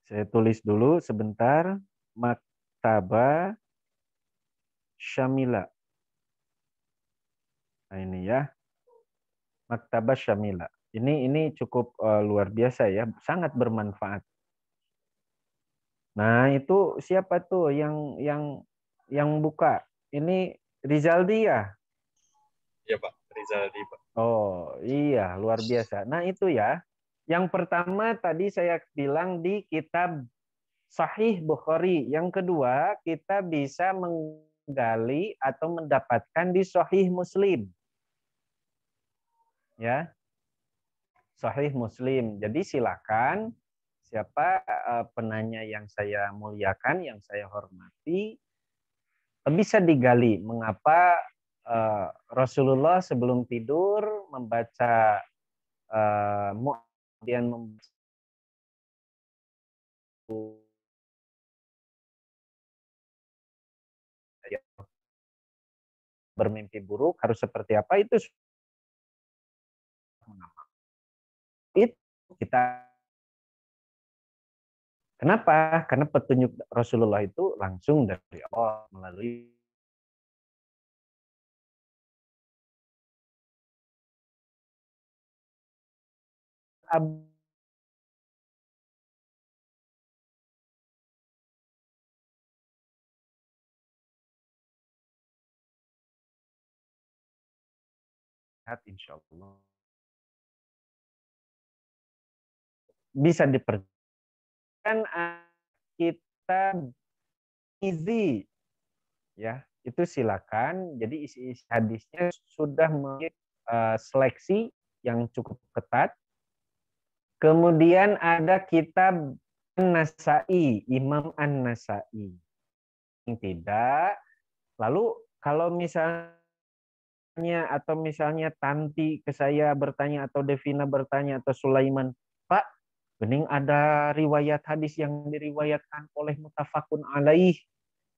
Speaker 1: Saya tulis dulu sebentar, Maktabah Syamila. Nah, ini ya. Maktabah Syamila. Ini cukup luar biasa ya, sangat bermanfaat. Nah, itu siapa tuh yang buka? Ini Rizaldi ya?
Speaker 2: Iya, Pak. Rizaldi, Pak.
Speaker 1: Oh, iya, luar biasa. Nah, itu ya. Yang pertama tadi saya bilang di kitab Sahih Bukhari. Yang kedua, kita bisa menggali atau mendapatkan di Sahih Muslim. Ya. Sahih Muslim. Jadi silakan siapa penanya yang saya muliakan, yang saya hormati, bisa digali mengapa Rasulullah sebelum tidur membaca kemudian bermimpi buruk harus seperti apa, itu kita. Kenapa? Karena petunjuk Rasulullah itu langsung dari Allah melalui insya Allah bisa dipercayai kita easy ya, itu silakan. Jadi isi hadisnya sudah memiliki seleksi yang cukup ketat. Kemudian ada kitab An-Nasai, Imam An-Nasai. Yang tidak. Lalu kalau misalnya Tanti ke saya bertanya atau Devina bertanya atau Sulaiman, Pak, bening ada riwayat hadis yang diriwayatkan oleh muttafaqun alaih.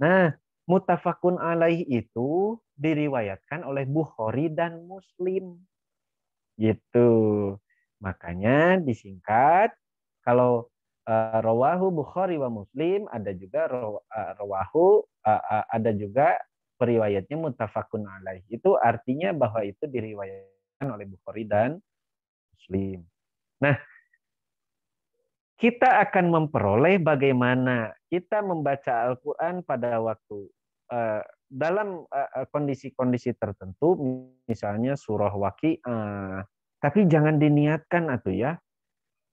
Speaker 1: Nah, muttafaqun alaih itu diriwayatkan oleh Bukhari dan Muslim. Gitu. Makanya disingkat, kalau rawahu Bukhari wa Muslim, ada juga ada juga periwayatnya muttafaqun alaih. Itu artinya bahwa itu diriwayatkan oleh Bukhari dan Muslim. Nah, kita akan memperoleh bagaimana kita membaca Al-Quran pada waktu dalam kondisi-kondisi tertentu, misalnya surah Waqiah, tapi jangan diniatkan atuh ya.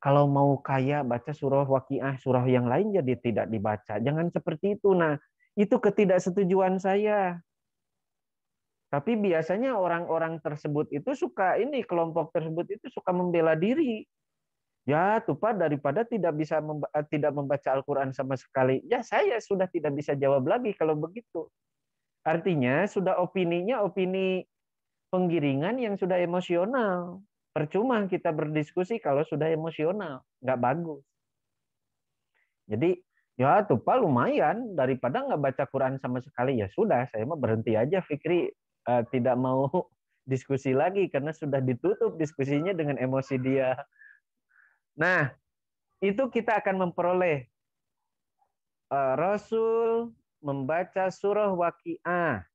Speaker 1: Kalau mau kaya baca surah Waqiah, surah yang lain jadi tidak dibaca. Jangan seperti itu. Nah, itu ketidaksetujuan saya. Tapi biasanya orang-orang tersebut itu suka kelompok tersebut itu suka membela diri. Ya, tuh Pak, daripada tidak membaca Al-Qur'an sama sekali. Ya, saya sudah tidak bisa jawab lagi kalau begitu. Artinya sudah opininya opini penggiringan yang sudah emosional. Percuma kita berdiskusi kalau sudah emosional, nggak bagus. Jadi ya tuh Pak, lumayan daripada nggak baca Quran sama sekali. Ya sudah, saya mau berhenti aja. Fikri tidak mau diskusi lagi karena sudah ditutup diskusinya dengan emosi dia. Nah, itu kita akan memperoleh Rasul membaca surah Waqiah,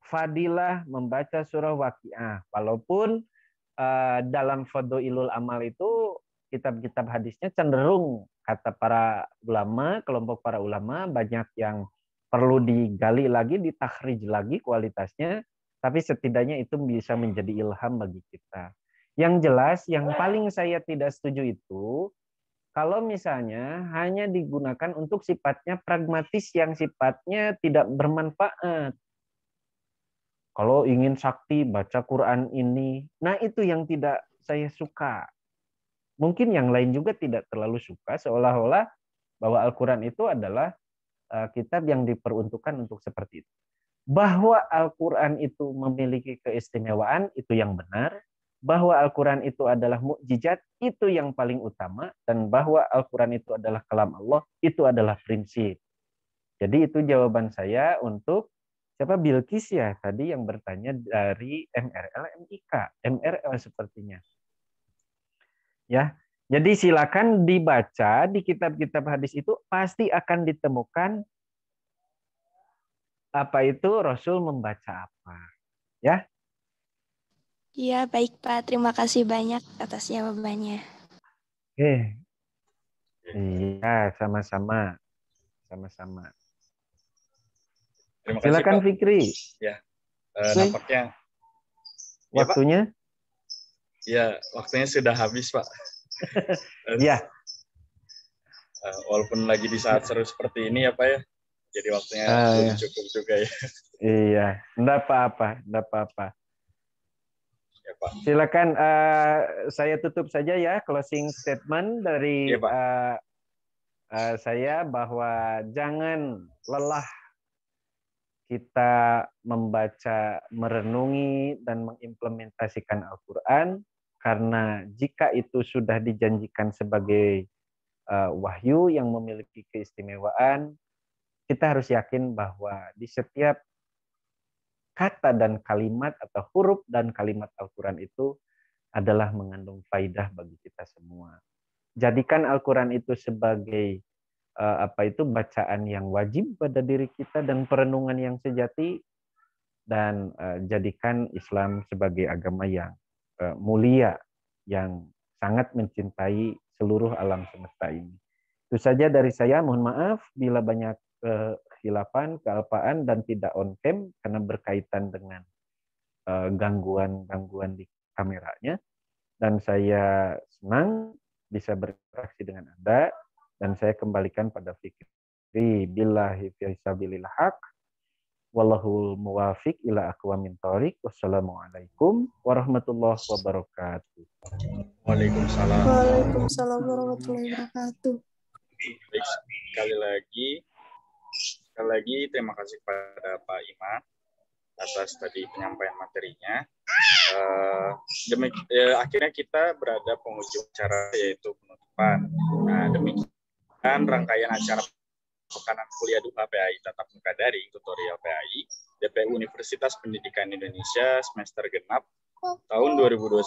Speaker 1: fadilah membaca surah Waqiah. Walaupun dalam Fadhailul Amal itu kitab-kitab hadisnya cenderung, kata para ulama, kelompok para ulama, banyak yang perlu digali lagi, ditakhrij lagi kualitasnya, tapi setidaknya itu bisa menjadi ilham bagi kita. Yang jelas, yang paling saya tidak setuju itu, kalau misalnya hanya digunakan untuk sifatnya pragmatis yang sifatnya tidak bermanfaat. Kalau ingin sakti, baca Quran ini. Nah, itu yang tidak saya suka. Mungkin yang lain juga tidak terlalu suka, seolah-olah bahwa Al-Quran itu adalah kitab yang diperuntukkan untuk seperti itu. Bahwa Al-Quran itu memiliki keistimewaan, itu yang benar. Bahwa Al-Quran itu adalah mukjizat, itu yang paling utama. Dan bahwa Al-Quran itu adalah kalam Allah, itu adalah prinsip. Jadi itu jawaban saya untuk siapa, Bilqis ya tadi yang bertanya dari MRL sepertinya. Ya. Jadi silakan dibaca di kitab-kitab hadis itu pasti akan ditemukan apa itu Rasul membaca apa. Ya.
Speaker 6: Iya, baik Pak. Terima kasih banyak atas jawabannya.
Speaker 1: Oke. Iya, sama-sama. Sama-sama.
Speaker 2: Terima kasih,
Speaker 1: Silakan
Speaker 2: Pak.
Speaker 1: Fikri.
Speaker 2: Ya, nampaknya
Speaker 1: waktunya.
Speaker 2: Ya, waktunya sudah habis, Pak.
Speaker 1: Ya.
Speaker 2: Walaupun lagi di saat seru seperti ini ya Pak ya. Jadi waktunya belum cukup juga ya.
Speaker 1: Iya, enggak apa-apa.
Speaker 2: Ya, Pak.
Speaker 1: Silakan saya tutup saja ya closing statement dari
Speaker 2: ya,
Speaker 1: saya bahwa jangan lelah kita membaca, merenungi dan mengimplementasikan Al-Qur'an, karena jika itu sudah dijanjikan sebagai wahyu yang memiliki keistimewaan, kita harus yakin bahwa di setiap kata dan kalimat atau huruf dan kalimat Al-Quran itu adalah mengandung faidah bagi kita semua. Jadikan Al-Quran itu sebagai bacaan yang wajib pada diri kita dan perenungan yang sejati, dan jadikan Islam sebagai agama yang mulia, yang sangat mencintai seluruh alam semesta ini. Itu saja dari saya. Mohon maaf bila banyak kekhilafan, kealpaan, dan tidak on cam karena berkaitan dengan gangguan di kameranya. Dan saya senang bisa berinteraksi dengan Anda, dan saya kembalikan pada Fikri. Billahi fi sabilillah haq. Wallahul muwafiq ila aqwamit thoriq. Wassalamualaikum warahmatullahi wabarakatuh.
Speaker 2: Waalaikumsalam.
Speaker 7: Waalaikumsalam warahmatullahi wabarakatuh.
Speaker 2: Baik, sekali lagi terima kasih kepada Pak Iman atas tadi penyampaian materinya. Akhirnya kita berada penghujung acara, yaitu penutupan. Nah, demikian rangkaian acara Pekanan Kuliah Duha PAI Tatap Muka Daring Tutorial PAI DPU Universitas Pendidikan Indonesia semester genap tahun 2021.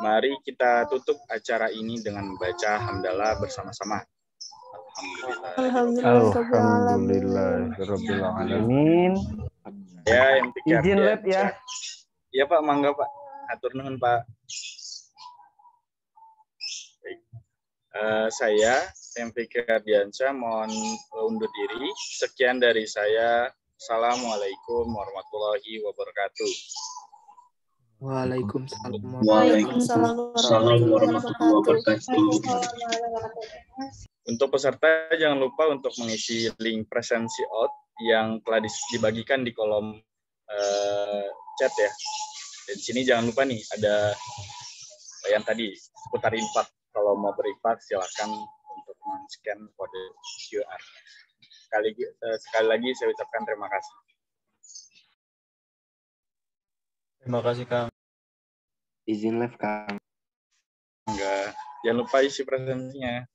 Speaker 2: Mari kita tutup acara ini dengan membaca hamdalah bersama-sama.
Speaker 1: Alhamdulillahirrahmanirrahim.
Speaker 2: Ya, yang
Speaker 1: izin lab ya.
Speaker 2: Iya Pak, mangga Pak. Atur nuhun Pak. Baik. Saya MPK Ardiansyah mohon undur diri. Sekian dari saya. Assalamualaikum warahmatullahi wabarakatuh.
Speaker 3: Waalaikumsalam.
Speaker 7: Waalaikumsalam warahmatullahi wabarakatuh.
Speaker 2: Untuk peserta jangan lupa untuk mengisi link presensi out yang telah dibagikan di kolom chat ya. Dan di sini jangan lupa nih ada yang tadi seputar infak. Kalau mau berinfak silakan untuk men-scan kode QR. Sekali lagi saya ucapkan terima kasih.
Speaker 3: Terima kasih, Kang.
Speaker 8: Izin live, Kang.
Speaker 2: Enggak, jangan lupa isi presensinya.